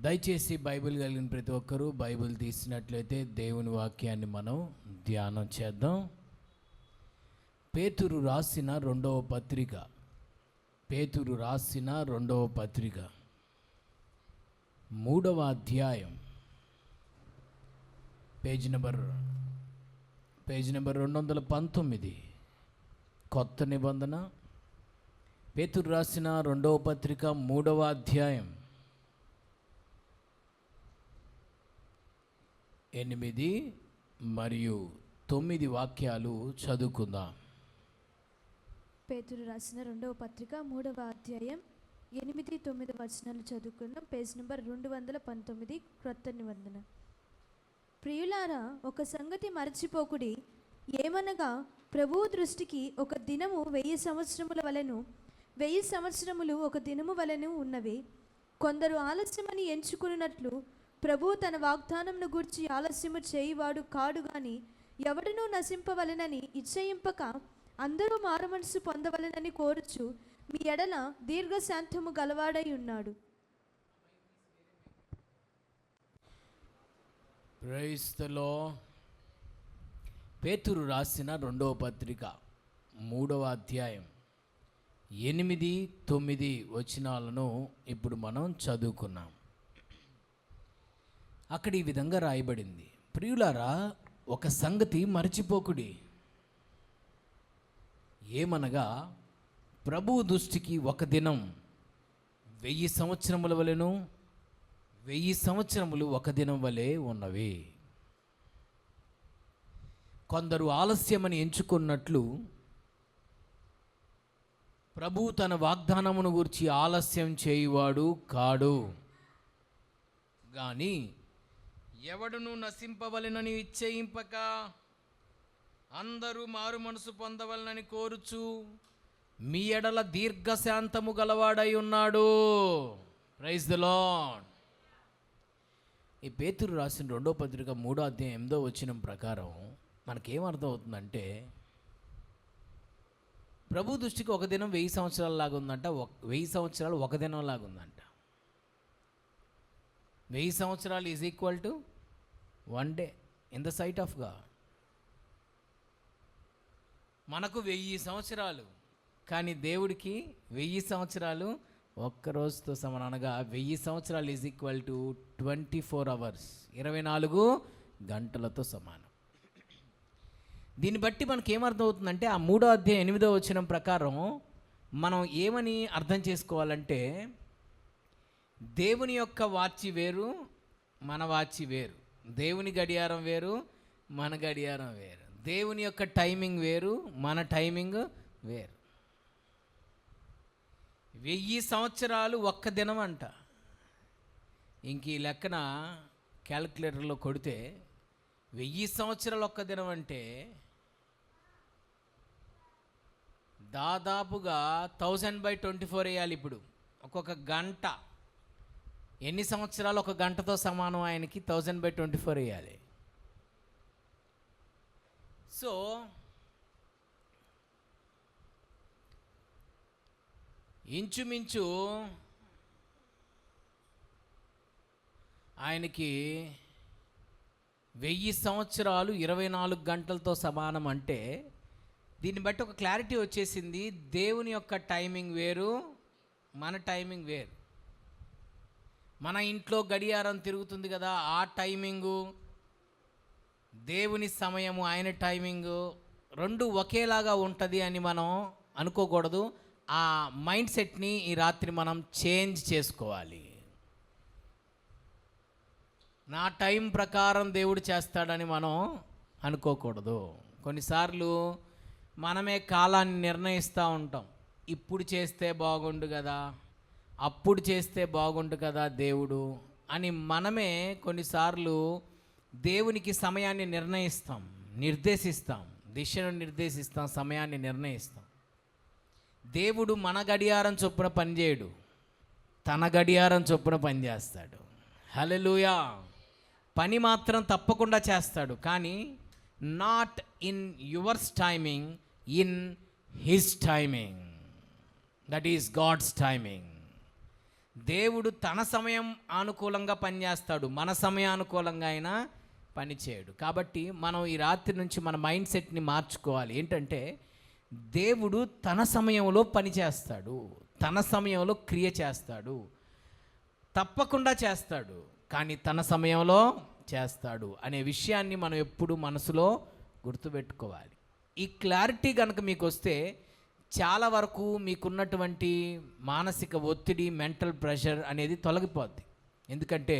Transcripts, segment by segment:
దయచేసి బైబిల్ కలిగిన ప్రతి ఒక్కరూ బైబిల్ తీసినట్లయితే దేవుని వాక్యాన్ని మనం ధ్యానం చేద్దాం. పేతురు రాసిన రెండవ పత్రిక 3వ అధ్యాయం పేజ్ నెంబర్ 219 కొత్త నిబంధన. పేతురు రాసిన రెండవ పత్రిక 3వ అధ్యాయం 8 మరియు 9 వాక్యాలు చదువుకుందాం. పేతురు రాసిన రెండవ పత్రిక 3వ అధ్యాయం 8-9 వచనాలు చదువుకుందాం. పేజ్ నెంబర్ 219 క్రొత్త నిబంధన. ప్రియులారా, ఒక సంగతి మరచిపోకుడి. ఏమనగా ప్రభువు దృష్టికి ఒక దినము 1000 సంవత్సరముల వలెను, 1000 సంవత్సరములు ఒక దినము వలెను ఉన్నవి. కొందరు ఆలస్యమని ఎంచుకున్నట్లు ప్రభువు తన వాగ్దానంను గూర్చి ఆలస్యము చేయువాడు కాడు గాని, ఎవడనూ నశింపవలెనని ఇచ్చయింపక అందరూ మారుమనసు పొందవలెనని కోరుచు మీ ఎడల దీర్ఘశాంతము గలవాడై ఉన్నాడు. Praise the lord. పేతురు రాసిన రెండవ పత్రిక 3వ అధ్యాయం 8-9 వచనాలను ఇప్పుడు మనం చదువుకున్నాం. అక్కడ ఈ విధంగా రాయబడింది: ప్రియులారా, ఒక సంగతి మరచిపోకుడి. ఏమనగా ప్రభువు దృష్టికి ఒక దినం 1000 సంవత్సరముల వలెను, 1000 సంవత్సరములు ఒక దినం వలె ఉన్నవి. కొందరు ఆలస్యమని ఎంచుకున్నట్లు ప్రభువు తన వాగ్దానమును గురించి ఆలస్యం చేయువాడు కాడు గాని, ఎవడును నశింపవలెనని ఇచ్చయింపక అందరూ మారు మనసు పొందవలనని కోరుచు మీ ఎడల దీర్ఘశాంతము గలవాడై ఉన్నాడు. Praise the lord. ఈ పేతురు రాసిన రెండో పత్రిక 3వ అధ్యాయం 8వ వచనం ప్రకారం మనకేమర్థం అవుతుందంటే, ప్రభు దృష్టికి ఒక దినం 1000 సంవత్సరాల లాగా ఉందంట. 1000 సంవత్సరాలు ఒక దినం లాగా ఉందంట. 1000 సంవత్సరాలు is equal to 1 day in the sight of God. మనకు 1000 సంవత్సరాలు, కానీ దేవుడికి 1000 సంవత్సరాలు ఒక్క రోజుతో సమానం. అనగా 1000 సంవత్సరాలు ఈజ్ ఈక్వల్ టు 24 అవర్స్, 24 గంటలతో సమానం. దీన్ని బట్టి మనకి ఏమర్థం అవుతుందంటే, ఆ 3వ అధ్యాయం 8వ వచనం ప్రకారం మనం ఏమని అర్థం చేసుకోవాలంటే, దేవుని యొక్క వాచి వేరు, మన వాచి వేరు. దేవుని గడియారం వేరు, మన గడియారం వేరు. దేవుని యొక్క టైమింగ్ వేరు, మన టైమింగ్ వేరు. 1000 సంవత్సరాలు ఒక్క దినం అంట. ఇంక ఈ లెక్కన క్యాలిక్యులేటర్లో కొడితే 1000 సంవత్సరాలు ఒక్క దినం అంటే దాదాపుగా 1000/24 వేయాలి. ఇప్పుడు ఒక్కొక్క గంట ఎన్ని సంవత్సరాలు ఒక గంటతో సమానం? ఆయనకి 1000/24 వేయాలి. సో ఇంచుమించు ఆయనకి 1000 సంవత్సరాలు 24 గంటలతో సమానం. అంటే దీన్ని బట్టి ఒక క్లారిటీ వచ్చేసింది. దేవుని యొక్క టైమింగ్ వేరు, మన టైమింగ్ వేరు. మన ఇంట్లో గడియారం తిరుగుతుంది కదా, ఆ టైమింగు, దేవుని సమయము, ఆయన టైమింగు రెండు ఒకేలాగా ఉంటుంది అని మనం అనుకోకూడదు. ఆ మైండ్ సెట్ని ఈ రాత్రి మనం చేంజ్ చేసుకోవాలి. నా టైం ప్రకారం దేవుడు చేస్తాడని మనం అనుకోకూడదు. కొన్నిసార్లు మనమే కాలాన్ని నిర్ణయిస్తూ ఉంటాం. ఇప్పుడు చేస్తే బాగుండు కదా, అప్పుడు చేస్తే బాగుండు కదా దేవుడు అని మనమే కొన్నిసార్లు దేవునికి సమయాన్ని నిర్దేశిస్తాం, దిశను నిర్దేశిస్తాం, సమయాన్ని నిర్ణయిస్తాం. దేవుడు మన గడియారం చొప్పున పనిచేయడు, తన గడియారం చొప్పున పనిచేస్తాడు. హల్లెలూయా. పని మాత్రం తప్పకుండా చేస్తాడు, కానీ not in yours timing, in his timing. That is God's timing. దేవుడు తన సమయం అనుకూలంగా పనిచేస్తాడు, మన సమయానుకూలంగా అయినా పని చేయడు. కాబట్టి మనం ఈ రాత్రి నుంచి మన మైండ్ సెట్ని మార్చుకోవాలి. ఏంటంటే దేవుడు తన సమయంలో పని చేస్తాడు, తన సమయంలో క్రియ చేస్తాడు, తప్పకుండా చేస్తాడు, కానీ తన సమయంలో చేస్తాడు అనే విషయాన్ని మనం ఎప్పుడు మనసులో గుర్తుపెట్టుకోవాలి. ఈ క్లారిటీ కనుక మీకు వస్తే చాలా వరకు మీకున్నటువంటి మానసిక ఒత్తిడి, మెంటల్ ప్రెషర్ అనేది తొలగిపోద్ది. ఎందుకంటే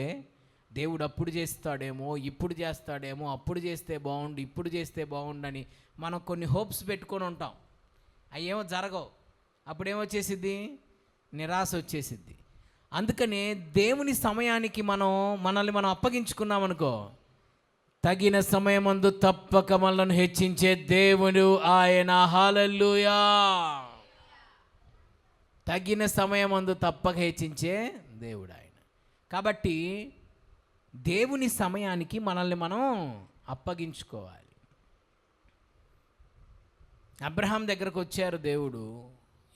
దేవుడు అప్పుడు చేస్తాడేమో, ఇప్పుడు చేస్తాడేమో, అప్పుడు చేస్తే బాగుండు, ఇప్పుడు చేస్తే బాగుండు అని మనం కొన్ని హోప్స్ పెట్టుకొని ఉంటాం. అవి ఏమో జరగవు. అప్పుడేమొచ్చేసిద్ది? నిరాశ వచ్చేసిద్ది. అందుకనే దేవుని సమయానికి మనల్ని మనం అప్పగించుకున్నామనుకో, తగిన సమయమందు తప్పక మనల్ని హెచ్చించే దేవుడు ఆయన. హల్లెలూయా. తగిన సమయమందు తప్పక హెచ్చించే దేవుడు ఆయన. కాబట్టి దేవుని సమయానికి మనల్ని మనం అప్పగించుకోవాలి. అబ్రహాం దగ్గరకు వచ్చారు దేవుడు,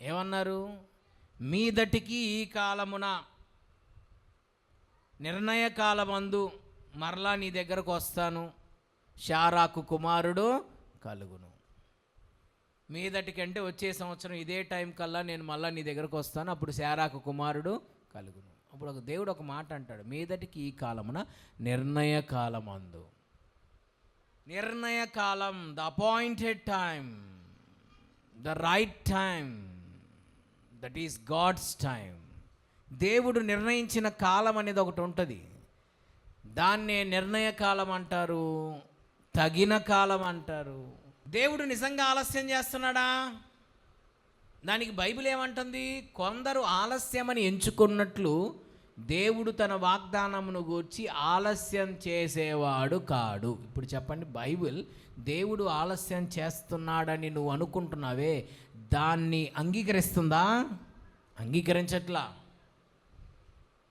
ఏమన్నారు? మీదటికి ఈ కాలమున నిర్ణయ కాలమందు మరలా నీ దగ్గరకు వస్తాను, శారాకు కుమారుడు కలుగును. మీదటికంటే వచ్చే సంవత్సరం ఇదే టైం కల్లా నేను మళ్ళీ నీ దగ్గరకు వస్తాను, అప్పుడు శారాకు కుమారుడు కలుగును. అప్పుడు ఒక దేవుడు ఒక మాట అంటాడు, మీదటికి ఈ కాలమున నిర్ణయ కాలమందు. నిర్ణయ కాలం, the appointed time, the right time, that is God's time. దేవుడు నిర్ణయించిన కాలం అనేది ఒకటి ఉంటుంది. దాన్నే నిర్ణయ కాలం అంటారు, తగిన కాలం అంటారు. దేవుడు నిజంగా ఆలస్యం చేస్తున్నాడా? దానికి బైబిల్ ఏమంటుంది? కొందరు ఆలస్యమని ఎంచుకున్నట్లు దేవుడు తన వాగ్దానమును గూర్చి ఆలస్యం చేసేవాడు కాడు. ఇప్పుడు చెప్పండి, బైబిల్ దేవుడు ఆలస్యం చేస్తున్నాడని నువ్వు అనుకుంటున్నావే, దాన్ని అంగీకరిస్తుందా? అంగీకరించట్లా.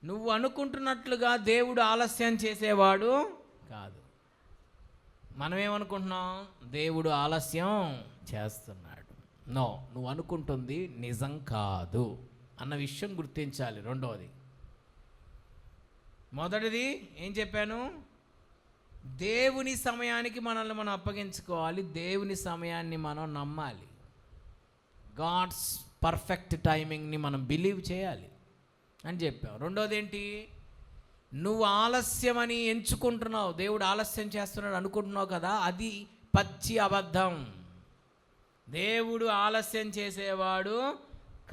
నువ్వు అనుకుంటున్నట్లుగా దేవుడు ఆలస్యం చేసేవాడు కాదు. మనమేమనుకుంటున్నాం? దేవుడు ఆలస్యం చేస్తున్నాడు. నో, నువ్వు అనుకుంటుంది నిజం కాదు అన్న విషయం గుర్తించాలి. రెండవది, మొదటిది ఏం చెప్పాను? దేవుని సమయానికి మనల్ని మనం అప్పగించుకోవాలి, దేవుని సమయాన్ని మనం నమ్మాలి, గాడ్స్ పర్ఫెక్ట్ టైమింగ్ని మనం బిలీవ్ చేయాలి అని చెప్పాం. రెండోది ఏంటి? నువ్వు ఆలస్యమని ఎంచుకుంటున్నావు, దేవుడు ఆలస్యం చేస్తున్నాడు అనుకుంటున్నావు కదా, అది పచ్చి అబద్ధం. దేవుడు ఆలస్యం చేసేవాడు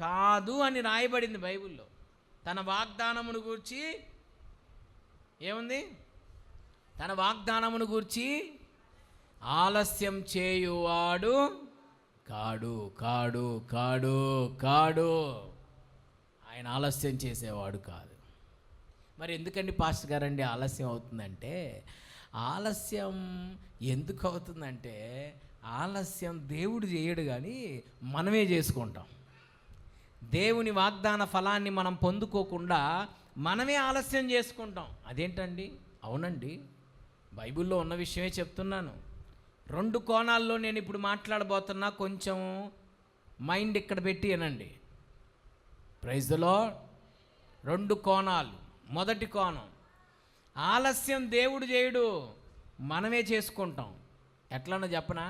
కాదు అని రాయబడింది బైబిల్లో. తన వాగ్దానమును గూర్చి ఏముంది? తన వాగ్దానమును గూర్చి ఆలస్యం చేయువాడు కాడు కాడు కాడు కాడు. ఆయన ఆలస్యం చేసేవాడు కాదు. మరి ఎందుకండి పాస్టర్ గారండి ఆలస్యం అవుతుందంటే, ఆలస్యం ఎందుకు అవుతుందంటే, ఆలస్యం దేవుడు చేయడు కానీ మనమే చేసుకుంటాం. దేవుని వాగ్దాన ఫలాన్ని మనం పొందుకోకుండా మనమే ఆలస్యం చేసుకుంటాం. అదేంటండి? అవునండి, బైబిల్లో ఉన్న విషయమే చెప్తున్నాను. రెండు కోణాల్లో నేను ఇప్పుడు మాట్లాడబోతున్నా, కొంచెం మైండ్ ఇక్కడ పెట్టి వినండి. Praise the Lord. రెండు కోణాలు. మొదటి కోణం, ఆలస్యం దేవుడు చేయడు, మనమే చేసుకుంటాం. ఎట్లనో చెప్పనా?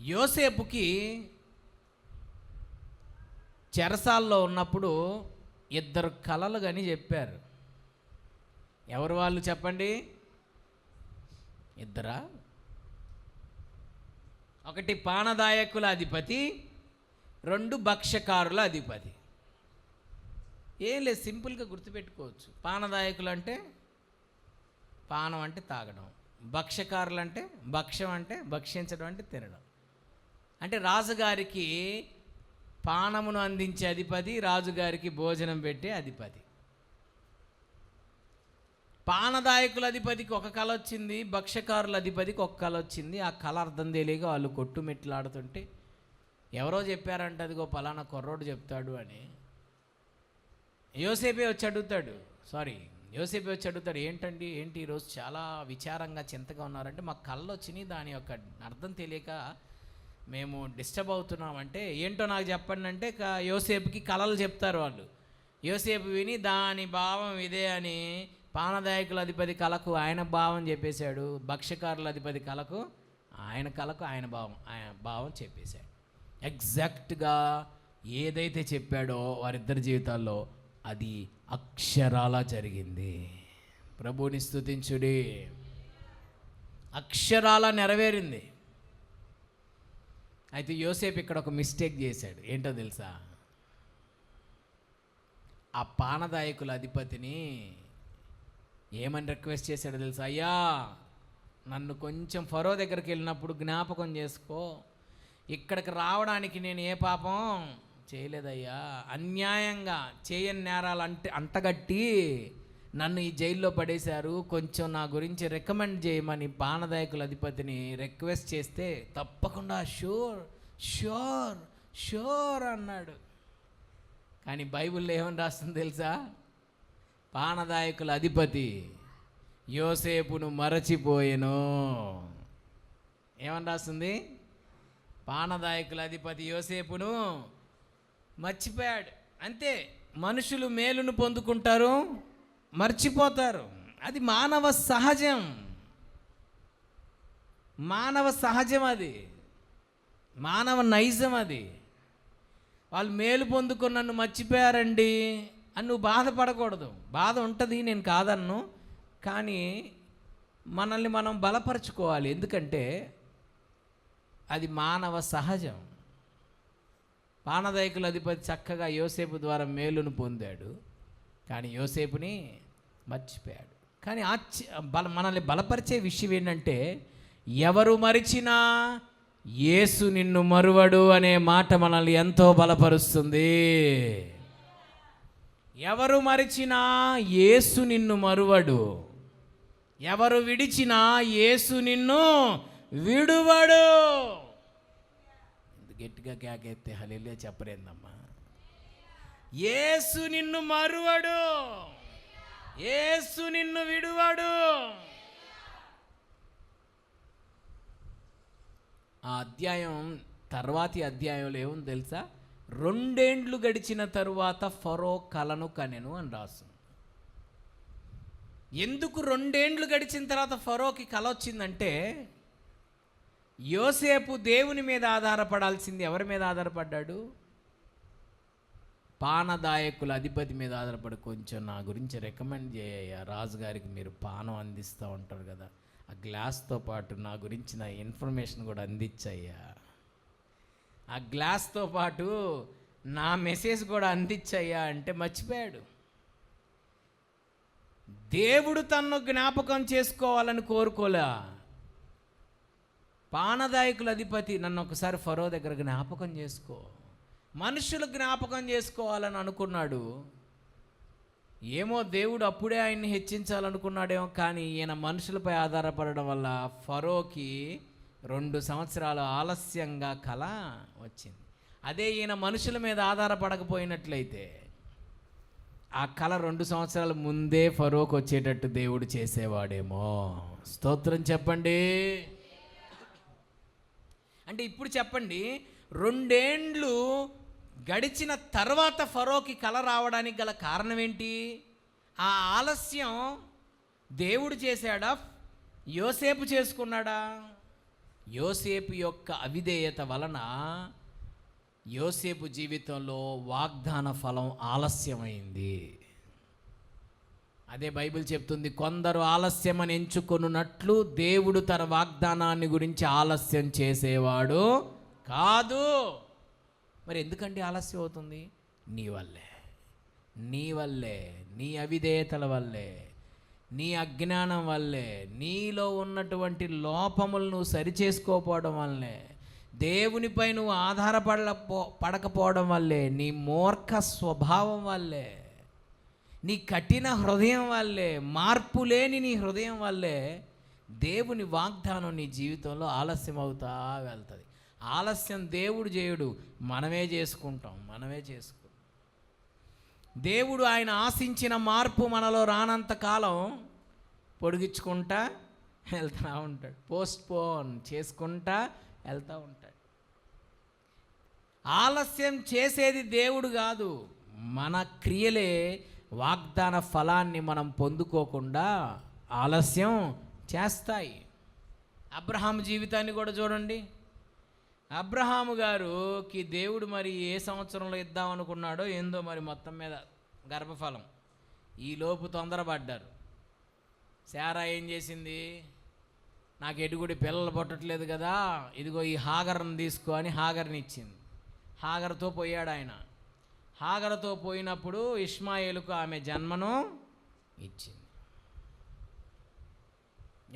యోసేపుకి చెరసాల్లో ఉన్నప్పుడు ఇద్దరు కలలు కానీ చెప్పారు. ఎవరు వాళ్ళు చెప్పండి? ఇద్దరా? ఒకటి పానదాయకుల అధిపతి, రెండు భక్ష్యకారుల అధిపతి. ఏం లేదు, సింపుల్గా గుర్తుపెట్టుకోవచ్చు. పానదాయకులు అంటే పానం అంటే తాగడం, భక్ష్యకారులు అంటే భక్ష్యం అంటే భక్షించడం అంటే తినడం. అంటే రాజుగారికి పానమును అందించే అధిపతి, రాజుగారికి భోజనం పెట్టే అధిపతి. పానదాయకుల అధిపతికి ఒక కళ వచ్చింది, భక్ష్యకారుల అధిపతికి ఒక కళ వచ్చింది. ఆ కళ అర్థం తెలియక వాళ్ళు కొట్టుమెట్లాడుతుంటే ఎవరో చెప్పారంట, అదిగో పలానా కుర్రోడు చెప్తాడు అని. యోసేపే వచ్చి అడుగుతాడు, ఏంటండి, ఏంటి ఈరోజు చాలా విచారంగా చింతగా ఉన్నారంటే, మాకు కళ్ళు వచ్చినాయి, దాని యొక్క అర్థం తెలియక మేము డిస్టర్బ్ అవుతున్నామంటే ఏంటో నాకు చెప్పండి అంటే యోసేపుకి కలలు చెప్తారు వాళ్ళు. యోసేపు విని దాని భావం ఇదే అని పానదాయకుల అధిపతి కళకు ఆయన భావం చెప్పేశాడు, భక్ష్యకారుల అధిపతి కళకు ఆయన భావం చెప్పేశాడు. ఎగ్జాక్ట్గా ఏదైతే చెప్పాడో వారిద్దరి జీవితాల్లో అది అక్షరాలా జరిగింది. ప్రభువుని స్తుతించుడి. అక్షరాలా నెరవేరింది. అయితే యోసేపు ఇక్కడ ఒక మిస్టేక్ చేశాడు. ఏంటో తెలుసా? ఆ పానదాయకుల అధిపతిని ఏమని రిక్వెస్ట్ చేశాడో తెలుసా? అయ్యా, నన్ను కొంచెం ఫరో దగ్గరికి వెళ్ళినప్పుడు జ్ఞాపకం చేసుకో. ఇక్కడికి రావడానికి నేను ఏ పాపం చేయలేదయ్యా. అన్యాయంగా చేయని నేరాలు అంటగట్టి నన్ను ఈ జైల్లో పడేశారు. కొంచెం నా గురించి రికమెండ్ చేయమని పానదాయకుల అధిపతిని రిక్వెస్ట్ చేస్తే తప్పకుండా షూర్ షూర్ షూర్ అన్నాడు. కానీ బైబిల్లో ఏమని రాస్తుంది తెలుసా? పానదాయకుల అధిపతి యోసేపును మరచిపోయెను. ఏమని రాస్తుంది? పానదాయకుల అధిపతి యోసేపును మర్చిపోయాడు. అంతే. మనుషులు మేలును పొందుకుంటారు, మర్చిపోతారు. అది మానవ సహజం. అది మానవ నైజం. అది వాళ్ళు మేలు పొందుకొని నన్ను మర్చిపోయారండి అని నువ్వు బాధపడకూడదు. బాధ ఉంటుంది, నేను కాదన్ను. కానీ మనల్ని మనం బలపరచుకోవాలి. ఎందుకంటే అది మానవ సహజం. పానదాయకుల అధిపతి చక్కగా యోసేపు ద్వారా మేలును పొందాడు, కానీ యోసేపుని మర్చిపోయాడు. కానీ మనల్ని బలపరిచే విషయం ఏంటంటే, ఎవరు మరిచినా యేసు నిన్ను మరువడు అనే మాట మనల్ని ఎంతో బలపరుస్తుంది. ఎవరు మరిచినా యేసు నిన్ను మరువడు, ఎవరు విడిచినా యేసు నిన్ను విడువడు. గట్టిగా కేకెత్తే హల్లెలూయా చెప్పరేందమ్మా? యేసు నిన్ను మరువడు, యేసు నిన్ను విడువడు. ఆ అధ్యాయం తర్వాతి అధ్యాయంలో ఏముంది తెలుసా? 2 ఏండ్లు గడిచిన తరువాత ఫరో కలను కనెను అని రాసు. ఎందుకు 2 ఏండ్లు గడిచిన తర్వాత ఫరోకి కల వచ్చిందంటే, యోసేపు దేవుని మీద ఆధారపడాల్సింది ఎవరి మీద ఆధారపడ్డాడు? పానదాయకుల అధిపతి మీద ఆధారపడి, కొంచెం నా గురించి రికమెండ్ చేయ రాజుగారికి, మీరు పానం అందిస్తూ ఉంటారు కదా, ఆ గ్లాస్తో పాటు నా గురించి నా ఇన్ఫర్మేషన్ కూడా అందించయ్యా, ఆ గ్లాస్తో పాటు నా మెసేజ్ కూడా అందించయ్యా అంటే మర్చిపోయాడు. దేవుడు తన్ను జ్ఞాపకం చేసుకోవాలని కోరుకోలే. పానదాయకుల అధిపతి, నన్ను ఒకసారి ఫరో దగ్గర జ్ఞాపకం చేసుకో, మనుషులు జ్ఞాపకం చేసుకోవాలని అనుకున్నాడు. ఏమో దేవుడు అప్పుడే ఆయన్ని హెచ్చించాలనుకున్నాడేమో, కానీ ఈయన మనుషులపై ఆధారపడడం వల్ల ఫరోకి 2 సంవత్సరాలు ఆలస్యంగా కల వచ్చింది. అదే ఈయన మనుషుల మీద ఆధారపడకపోయినట్లయితే ఆ కళ 2 సంవత్సరాల ముందే ఫరోకి వచ్చేటట్టు దేవుడు చేసేవాడేమో. స్తోత్రం చెప్పండి. అంటే ఇప్పుడు చెప్పండి, 2 ఏండ్లు గడిచిన తర్వాత ఫరోకి కల రావడానికి గల కారణం ఏంటి? ఆ ఆలస్యం దేవుడు చేశాడా, యోసేపు చేసుకున్నాడా? యోసేపు యొక్క అవిధేయత వలన యోసేపు జీవితంలో వాగ్దాన ఫలం ఆలస్యమైంది. అదే బైబిల్ చెప్తుంది, కొందరు ఆలస్యమని ఎంచుకొనున్నట్లు దేవుడు తన వాగ్దానాన్ని గురించి ఆలస్యం చేసేవాడు కాదు. మరి ఎందుకంటే ఆలస్యం అవుతుంది? నీ వల్లే, నీ అవిధేయతల వల్లే, నీ అజ్ఞానం వల్లే, నీలో ఉన్నటువంటి లోపములు నువ్వు సరిచేసుకోకపోవడం వల్లే, దేవునిపై నువ్వు పడకపోవడం వల్లే, నీ మూర్ఖ స్వభావం వల్లే, నీ కఠిన హృదయం వల్లే, మార్పు లేని నీ హృదయం వల్లే దేవుని వాగ్దానం నీ జీవితంలో ఆలస్యం అవుతా వెళ్తుంది. ఆలస్యం దేవుడు చేయడు, మనమే చేసుకుంటాం. దేవుడు ఆయన ఆశించిన మార్పు మనలో రానంత కాలం పొడిగించుకుంటా వెళ్తూ ఉంటాడు, పోస్ట్ పోన్ చేసుకుంటా వెళ్తూ ఉంటాడు. ఆలస్యం చేసేది దేవుడు కాదు, మన క్రియలే వాగ్దాన ఫలాన్ని మనం పొందుకోకుండా ఆలస్యం చేస్తాయి. అబ్రహాము జీవితాన్ని కూడా చూడండి. అబ్రహాము గారుకి దేవుడు మరి ఏ సంవత్సరంలో ఇద్దాం అనుకున్నాడో ఏందో మరి మొత్తం మీద గర్భఫలం ఈలోపు తొందరపడ్డారు. శారా ఏం చేసింది, నాకు ఎటుగుడి పిల్లలు పుట్టట్లేదు కదా, ఇదిగో ఈ హాగర్ని తీసుకో అని హాగర్ని ఇచ్చింది. హాగర్తో పోయాడు ఆయన. హాగర్తో పోయినప్పుడు ఇష్మాయేలుకు ఆమె జన్మను ఇచ్చింది.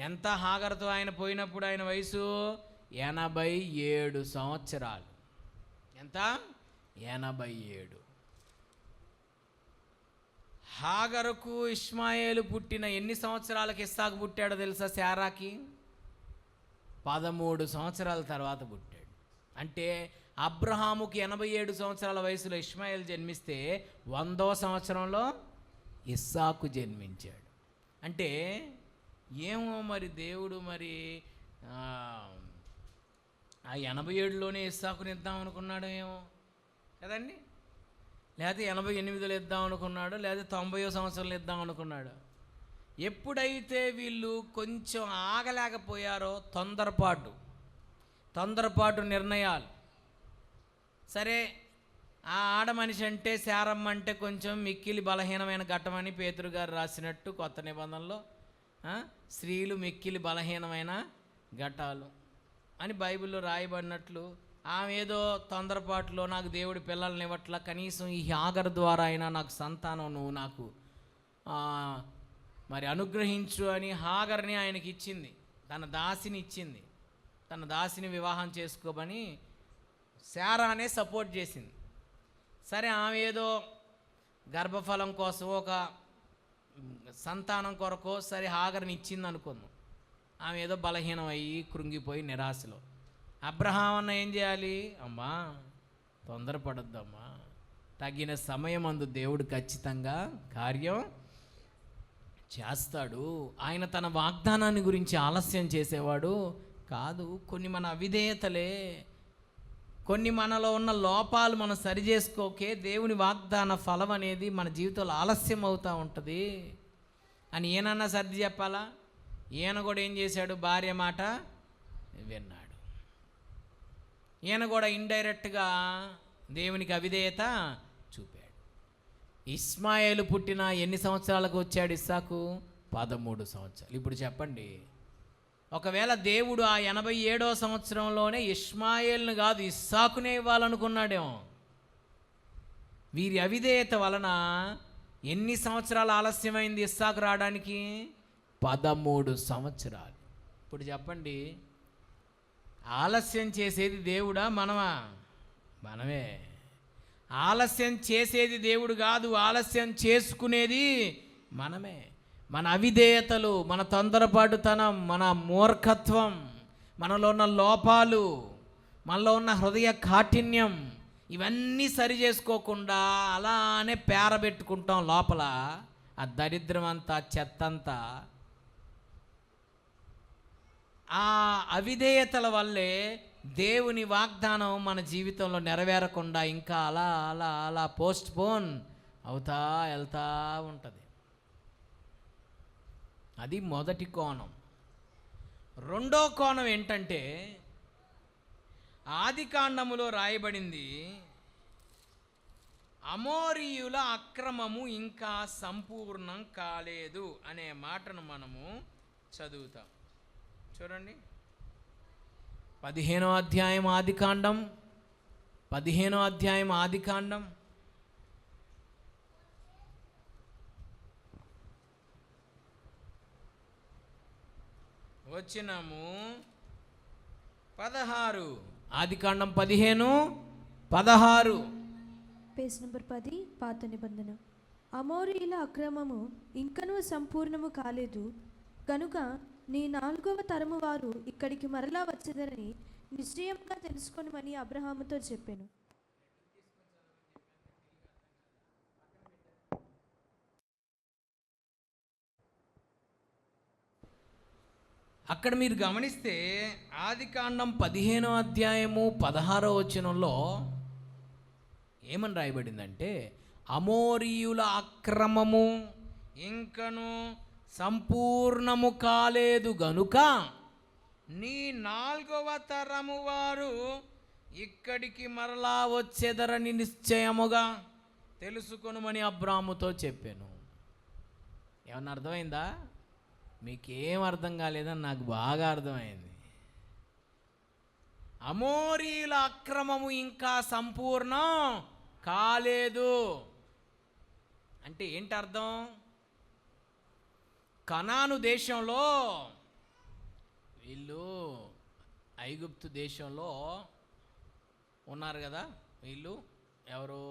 ఎంత హాగర్తో ఆయన పోయినప్పుడు ఆయన వయసు 87 సంవత్సరాలు. ఎంత? 87. హాగరుకు ఇష్మాయేలు పుట్టిన ఎన్ని సంవత్సరాలకు ఇస్సాకు పుట్టాడో తెలుసా? శారాకి 13 సంవత్సరాల తర్వాత పుట్టాడు. అంటే అబ్రహాముకి 87 సంవత్సరాల వయసులో ఇష్మాయేలు జన్మిస్తే 100వ సంవత్సరంలో ఇస్సాకు జన్మించాడు. అంటే ఏమో మరి దేవుడు మరి ఆ 87లోనే ఇస్సాకుని ఇద్దాం అనుకున్నాడు ఏమో కదండి, లేకపోతే 88లో ఇద్దాం అనుకున్నాడు, లేదా 90వ సంవత్సరంలో ఇద్దాం అనుకున్నాడు. ఎప్పుడైతే వీళ్ళు కొంచెం ఆగలేకపోయారో తొందరపాటు నిర్ణయాలు. సరే, ఆ ఆడ మనిషి అంటే శారమ్మ అంటే కొంచెం మిక్కిలి బలహీనమైన ఘట్టమని పేతురు గారు రాసినట్టు కొత్త నిబంధనలో స్త్రీలు మిక్కిలి బలహీనమైన ఘట్టాలు అని బైబిల్లో రాయబడినట్లు ఆమె ఏదో తొందరపాటులో నాకు దేవుడి పిల్లల్ని ఇవ్వట్ల, కనీసం ఈ హాగర్ ద్వారా అయినా నాకు సంతానం నువ్వు నాకు మరి అనుగ్రహించు అని హాగర్ని ఆయనకి ఇచ్చింది, తన దాసిని ఇచ్చింది. తన దాసిని వివాహం చేసుకోమని శారానే సపోర్ట్ చేసింది. సరే, ఆమె ఏదో గర్భఫలం కోసం ఒక సంతానం కొరకో సరే హాగర్ని ఇచ్చింది అనుకుందాం. ఆమె ఏదో బలహీనం అయ్యి కృంగిపోయి నిరాశలో. అబ్రహాం అన్న ఏం చేయాలి? అమ్మా తొందరపడొద్దమ్మా, తగిన సమయం అందు దేవుడు ఖచ్చితంగా కార్యం చేస్తాడు. ఆయన తన వాగ్దానాన్ని గురించి ఆలస్యం చేసేవాడు కాదు. కొన్ని మన అవిధేయతలే, కొన్ని మనలో ఉన్న లోపాలు మనం సరిచేసుకోకే దేవుని వాగ్దాన ఫలం అనేది మన జీవితంలో ఆలస్యం అవుతూ ఉంటుంది అని ఈయనన్నా సర్ది చెప్పాలా? ఈయన కూడా ఏం చేశాడు? భార్య మాట విన్నాడు. ఈయన కూడా ఇండైరెక్ట్గా దేవునికి అవిధేయత చూపాడు. ఇస్మాయేలు పుట్టిన ఎన్ని సంవత్సరాలకు వచ్చాడు ఇస్సాకు? 13 సంవత్సరాలు. ఇప్పుడు చెప్పండి, ఒకవేళ దేవుడు ఆ 87వ సంవత్సరంలోనే ఇష్మాయేల్ను కాదు ఇస్సాకునే ఇవ్వాలనుకున్నాడేమో. వీరి అవిధేయత వలన ఎన్ని సంవత్సరాలు ఆలస్యమైంది ఇస్సాకు రావడానికి? 13 సంవత్సరాలు. ఇప్పుడు చెప్పండి, ఆలస్యం చేసేది దేవుడా మనమా? మనమే. ఆలస్యం చేసేది దేవుడు కాదు, ఆలస్యం చేసుకునేది మనమే. మన అవిధేయతలు, మన తొందరపాటుతనం, మన మూర్ఖత్వం, మనలో ఉన్న లోపాలు, మనలో ఉన్న హృదయ కాఠిన్యం, ఇవన్నీ సరి చేసుకోకుండా అలానే పేరబెట్టుకుంటాం లోపల. ఆ దరిద్రం అంతా, చెత్తంతా ఆ అవిధేయతల వల్లే దేవుని వాగ్దానం మన జీవితంలో నెరవేరకుండా ఇంకా అలా అలా అలా పోస్ట్ పోన్ అవుతా వెళ్తా ఉంటుంది. అది మొదటి కోణం. రెండో కోణం ఏంటంటే, ఆదికాండములో రాయబడింది, అమోరీయుల అక్రమము ఇంకా సంపూర్ణం కాలేదు అనే మాటను మనము చదువుతాం. చూడండి, 15వ అధ్యాయం ఆదికాండం, 15వ అధ్యాయం ఆదికాండం, వచనము 16. ఆదికాండం 15:16. పేజ్ నెంబర్ 10, పాత నిబంధన. అమోరీయుల అక్రమము ఇంకనూ సంపూర్ణము కాలేదు కనుక నీ 4వ తరము వారు ఇక్కడికి మరలా వచ్చేదరని నిశ్చయంగా తెలుసుకొనమని అబ్రహాముతో చెప్పాను. అక్కడ మీరు గమనిస్తే ఆదికాండం 15వ అధ్యాయము 16వ వచనంలో ఏమని రాయబడిందంటే, అమోరీయుల అక్రమము ఇంకను సంపూర్ణము కాలేదు గనుక నీ 4వ తరము వారు ఇక్కడికి మరలా వచ్చేదరని నిశ్చయముగా తెలుసుకొనుమని అబ్రాముతో చెప్పాను. ఏమన్నా అర్థమైందా? మీకేం అర్థం కాలేదని నాకు బాగా అర్థమైంది. అమోరీల అక్రమము ఇంకా సంపూర్ణం కాలేదు అంటే ఏంటి అర్థం? కనాను దేశంలో వీళ్ళు ఐగుప్తు దేశంలో ఉన్నారు కదా, వీళ్ళు ఎవరు?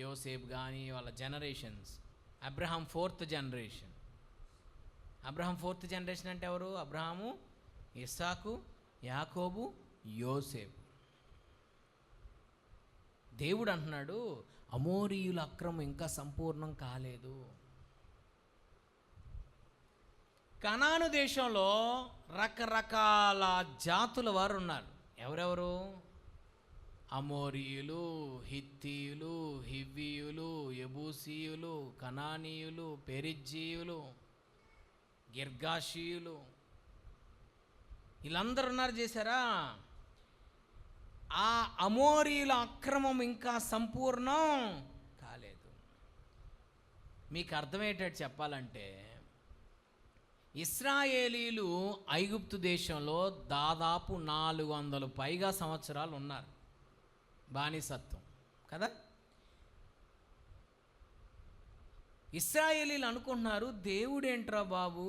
యోసేపు కానీ వాళ్ళ generations. Abraham 4th generation. Abraham 4th generation అంటే ఎవరు? అబ్రహాము, ఇస్సాకు, యాకోబు, యోసేపు. దేవుడు అంటున్నాడు, అమోరీయుల అక్రమం ఇంకా సంపూర్ణం కాలేదు. కనాను దేశంలో రకరకాల జాతుల వారు ఉన్నారు. ఎవరెవరు? అమోరీయులు, హిత్తీయులు, హివ్వీయులు, యెబూసీయులు, కనానీయులు, పెరిజ్జీయులు, గిర్గాషీయులు, వీళ్ళందరూ ఉన్నారు. చేశారా? ఆ అమోరీయుల అక్రమం ఇంకా సంపూర్ణం కాలేదు. మీకు అర్థమయ్యేటట్టు చెప్పాలంటే, ఇశ్రాయేలీలు ఐగుప్తు దేశంలో దాదాపు 400 పైగా సంవత్సరాలు ఉన్నారు. బానిసత్వం కదా. ఇశ్రాయేలీలు అనుకుంటున్నారు, దేవుడేంట్రా బాబు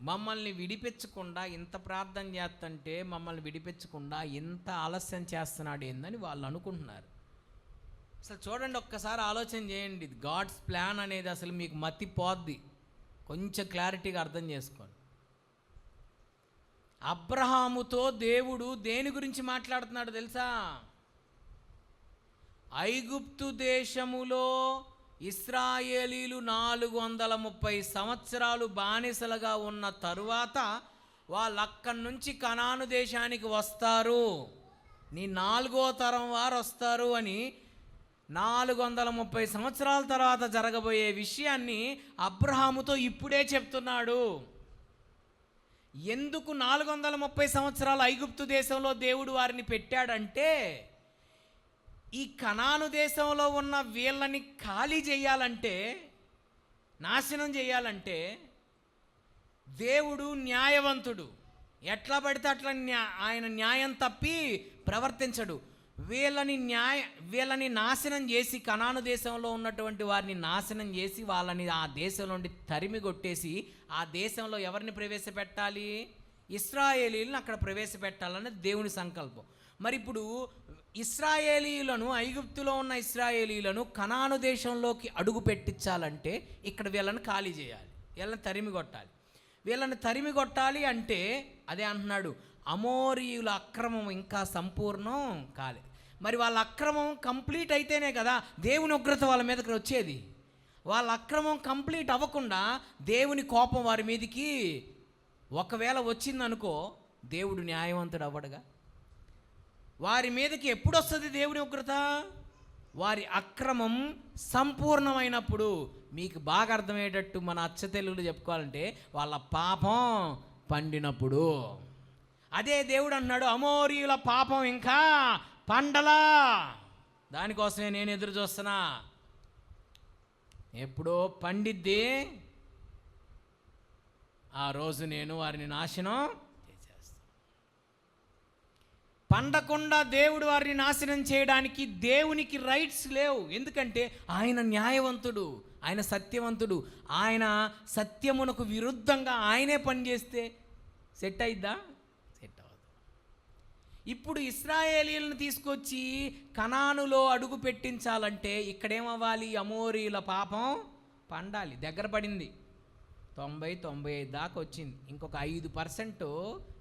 మమ్మల్ని విడిపించకుండా ఇంత ప్రార్థన చేస్తుంటే మమ్మల్ని విడిపించకుండా ఇంత ఆలస్యం చేస్తున్నాడు ఏందని వాళ్ళు అనుకుంటున్నారు. అసలు చూడండి, ఒక్కసారి ఆలోచన చేయండి. గాడ్స్ ప్లాన్ అనేది అసలు మీకు మతిపోద్ది. కొంచెం క్లారిటీగా అర్థం చేసుకోండి. అబ్రహాముతో దేవుడు దేని గురించి మాట్లాడుతున్నాడు తెలుసా? ఐగుప్తు దేశములో ఇశ్రాయేలీలు 430 సంవత్సరాలు బానిసలుగా ఉన్న తరువాత వాళ్ళు అక్కడి నుంచి కనాను దేశానికి వస్తారు, నీ 4వ తరం వారు వస్తారు అని 430 సంవత్సరాల తర్వాత జరగబోయే విషయాన్ని అబ్రహాముతో ఇప్పుడే చెప్తున్నాడు. ఎందుకు 430 సంవత్సరాలు ఐగుప్తు దేశంలో దేవుడు వారిని పెట్టాడంటే, ఈ కనాను దేశంలో ఉన్న వీళ్ళని ఖాళీ చేయాలంటే, నాశనం చేయాలంటే దేవుడు న్యాయవంతుడు. ఎట్లా పడితే అట్లా ఆయన న్యాయం తప్పి ప్రవర్తించడు. వీళ్ళని నాశనం చేసి, కనాను దేశంలో ఉన్నటువంటి వారిని నాశనం చేసి వాళ్ళని ఆ దేశం నుండి తరిమి కొట్టేసి ఆ దేశంలో ఎవరిని ప్రవేశపెట్టాలి? ఇశ్రాయేలీలను అక్కడ ప్రవేశపెట్టాలన్నది దేవుని సంకల్పం. మరి ఇప్పుడు ఇశ్రాయేలీలను, ఐగుప్తులో ఉన్న ఇశ్రాయేలీలను కనాను దేశంలోకి అడుగు పెట్టించాలంటే ఇక్కడ వీళ్ళని ఖాళీ చేయాలి, వీళ్ళని తరిమి కొట్టాలి. వీళ్ళని తరిమి కొట్టాలి అంటే అదే అంటున్నాడు, అమోరీయుల అక్రమం ఇంకా సంపూర్ణం కాలేదు. మరి వాళ్ళ అక్రమం కంప్లీట్ అయితేనే కదా దేవుని ఉగ్రత వాళ్ళ మీదకి వచ్చేది. వాళ్ళ అక్రమం కంప్లీట్ అవ్వకుండా దేవుని కోపం వారి మీదకి ఒకవేళ వచ్చిందనుకో, దేవుడు న్యాయవంతుడు అవ్వడుగా. వారి మీదకి ఎప్పుడు వస్తుంది దేవుని ఉగ్రత? వారి అక్రమం సంపూర్ణమైనప్పుడు. మీకు బాగా అర్థమయ్యేటట్టు మన అచ్చ తెలుగులో చెప్పుకోవాలంటే, వాళ్ళ పాపం పండినప్పుడు. అదే దేవుడు అన్నాడు, అమోరీయుల పాపం ఇంకా పండలా, దానికోసమే నేను ఎదురు చూస్తున్నా. ఎప్పుడో పండిద్ది, ఆ రోజు నేను వారిని నాశనం చేసేస్తాను. పండకుండా దేవుడు వారిని నాశనం చేయడానికి దేవునికి రైట్స్ లేవు. ఎందుకంటే ఆయన న్యాయవంతుడు, ఆయన సత్యవంతుడు. ఆయన సత్యమునకు విరుద్ధంగా ఆయనే పనిచేస్తే సెట్ అయిద్దా? సెట్ అవ్వదు. ఇప్పుడు ఇశ్రాయేలీలను తీసుకొచ్చి కనానులో అడుగు పెట్టించాలంటే ఇక్కడేమవ్వాలి? అమోరీల పాపం పండాలి. దగ్గర పడింది, 90-95 దాకా వచ్చింది. ఇంకొక 5%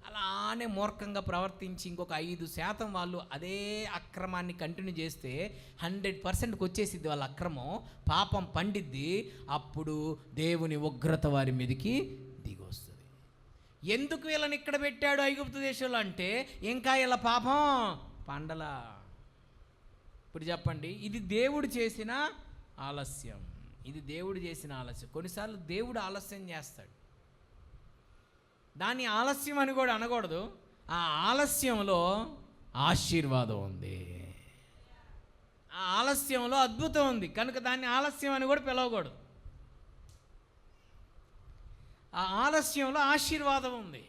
అలానే మూర్ఖంగా ప్రవర్తించి ఇంకొక 5% వాళ్ళు అదే అక్రమాన్ని కంటిన్యూ చేస్తే 100%కి వచ్చేసిద్ది వాళ్ళ అక్రమం. పాపం పండిద్ది. అప్పుడు దేవుని ఉగ్రత వారి మీదకి దిగి వస్తుంది. ఎందుకు వీళ్ళని ఇక్కడ పెట్టాడు ఐగుప్తు దేశంలో అంటే, ఇంకా వీళ్ళ పాపం పండలా. ఇప్పుడు చెప్పండి, ఇది దేవుడు చేసిన ఆలస్యం. ఇది దేవుడు చేసిన ఆలస్యం. కొన్నిసార్లు దేవుడు ఆలస్యం చేస్తాడు. దాన్ని ఆలస్యం అని కూడా అనకూడదు. ఆ ఆలస్యంలో ఆశీర్వాదం ఉంది, ఆ ఆలస్యంలో అద్భుతం ఉంది. కనుక దాన్ని ఆలస్యం అని కూడా పిలవకూడదు. ఆ ఆలస్యంలో ఆశీర్వాదం ఉంది.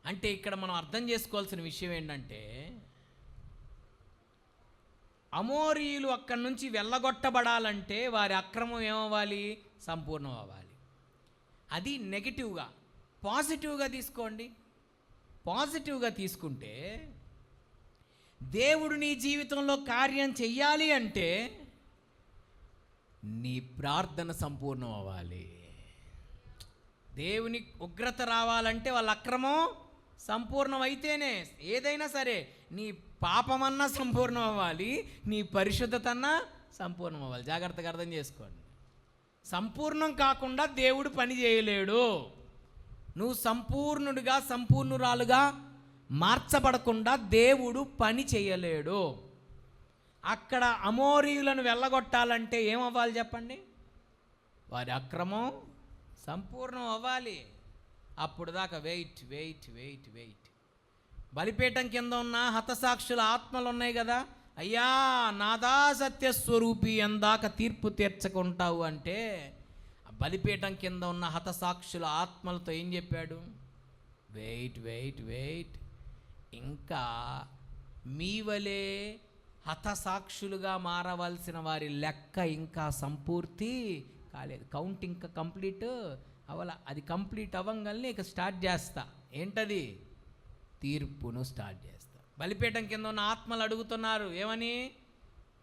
అంటే ఇక్కడ మనం అర్థం చేసుకోవాల్సిన విషయం ఏంటంటే, అమోరీయులు అక్కడి నుంచి వెళ్ళగొట్టబడాలంటే వారి అక్రమం ఏమవ్వాలి? సంపూర్ణం అవ్వాలి. అది నెగిటివ్గా. పాజిటివ్గా తీసుకోండి. పాజిటివ్గా తీసుకుంటే, దేవుడు నీ జీవితంలో కార్యం చెయ్యాలి అంటే నీ ప్రార్థన సంపూర్ణం అవ్వాలి. దేవుని ఉగ్రత రావాలంటే వాళ్ళ అక్రమం సంపూర్ణం అయితేనే ఏదైనా సరే. నీ పాపమన్నా సంపూర్ణం అవ్వాలి, నీ పరిశుద్ధత అన్నా సంపూర్ణం అవ్వాలి. జాగ్రత్తగా అర్థం చేసుకోండి. సంపూర్ణం కాకుండా దేవుడు పని చేయలేడు. నువ్వు సంపూర్ణుడిగా సంపూర్ణురాలుగా మార్చబడకుండా దేవుడు పని చేయలేడు. అక్కడ అమోరీయులను వెళ్ళగొట్టాలంటే ఏమవ్వాలి చెప్పండి? వారి అక్రమం సంపూర్ణం అవ్వాలి. అప్పుడు దాకా వెయిట్ వెయిట్ వెయిట్ వెయిట్. బలిపీఠం కింద ఉన్న హతసాక్షుల ఆత్మలు ఉన్నాయి కదా, అయ్యా నాదా సత్యస్వరూపి ఎందాక తీర్పు తీర్చకుంటావు అంటే, బలిపీఠం కింద ఉన్న హతసాక్షుల ఆత్మలతో ఏం చెప్పాడు? Wait wait wait. ఇంకా మీ వలే హతసాక్షులుగా మారవలసిన వారి లెక్క ఇంకా సంపూర్తి కాలేదు. కౌంట్ ఇంకా కంప్లీట్ అవ్వాల. అది కంప్లీట్ అవ్వగానే ఇక స్టార్ట్ చేస్తా. ఏంటది? తీర్పును స్టార్ట్ చేస్తా. బలిపీఠం కింద ఉన్న ఆత్మలు అడుగుతున్నారు ఏమని?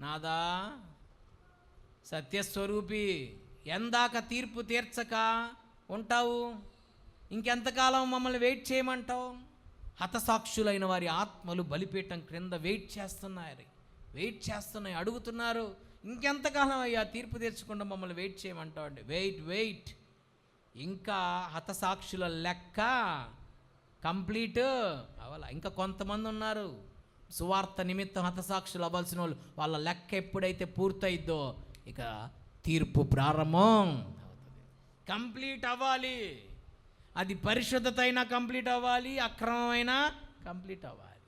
నాదా సత్యస్వరూపి ఎందాక తీర్పు తీర్చక ఉంటావు? ఇంకెంతకాలం మమ్మల్ని వెయిట్ చేయమంటావు? హతసాక్షులైన వారి ఆత్మలు బలిపీఠం క్రింద వెయిట్ చేస్తున్నాయి, అడుగుతున్నారు, ఇంకెంతకాలం అయ్యా తీర్పు తీర్చకుండా మమ్మల్ని వెయిట్ చేయమంటావు అండి. Wait wait. ఇంకా హతసాక్షుల లెక్క కంప్లీట్ అవ్వాల. ఇంకా కొంతమంది ఉన్నారు సువార్త నిమిత్తం హతసాక్షులు అవ్వాల్సిన వాళ్ళు. వాళ్ళ లెక్క ఎప్పుడైతే పూర్తయిద్దో ఇక తీర్పు ప్రారంభం అవుతుంది. కంప్లీట్ అవ్వాలి. అది పరిశుద్ధత అయినా కంప్లీట్ అవ్వాలి, అక్రమమైనా కంప్లీట్ అవ్వాలి.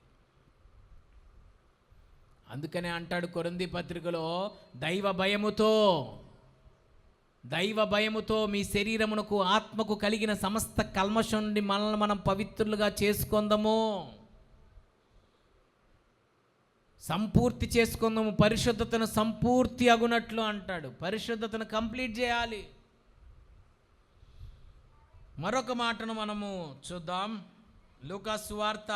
అందుకనే అంటాడు కొరింథీ పత్రికలో, దైవ భయముతో మీ శరీరమునకు ఆత్మకు కలిగిన సమస్త కల్మషం నుండి మనల్ని మనం పవిత్రులుగా చేసుకుందాము, సంపూర్తి చేసుకుందాము, పరిశుద్ధతను సంపూర్తి అగునట్లు అంటాడు. పరిశుద్ధతను కంప్లీట్ చేయాలి. మరొక మాటను మనము చూద్దాం. లూకా సువార్త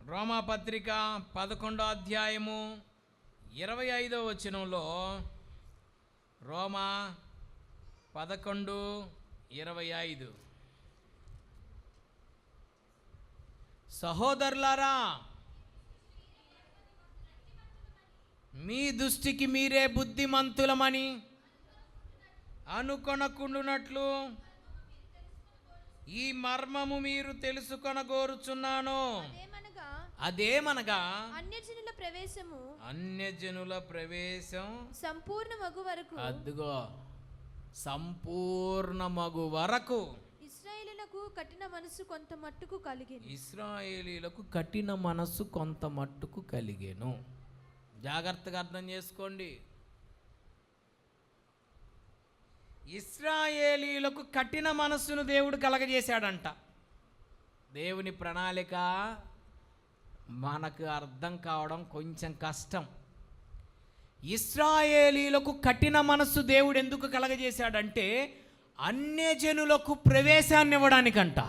రోమాపత్రిక 11వ అధ్యాయము 25వ వచనంలో, రోమా 11:25, సహోదరులారా మీ దృష్టికి మీరే బుద్ధిమంతులమని అనుకొనకుండునట్లు ఈ మర్మము మీరు తెలుసుకొనగోరుచున్నాను. అదేమనగా అన్యజనుల ప్రవేశం సంపూర్ణమగు వరకు, అదిగో సంపూర్ణమగు వరకు ఇశ్రాయేలీయులకు కఠిన మనసు కొంత మట్టుకు కలిగెను. జాగ్రత్తగా అర్థం చేసుకోండి. ఇశ్రాయేలీయులకు కఠిన మనస్సును దేవుడు కలగజేశాడంట. దేవుని ప్రణాళిక మనకు అర్థం కావడం కొంచెం కష్టం. ఇశ్రాయేలీయులకు కఠిన మనస్సు దేవుడు ఎందుకు కలగజేశాడంటే అన్యజనులకు ప్రవేశాన్ని ఇవ్వడానికంట.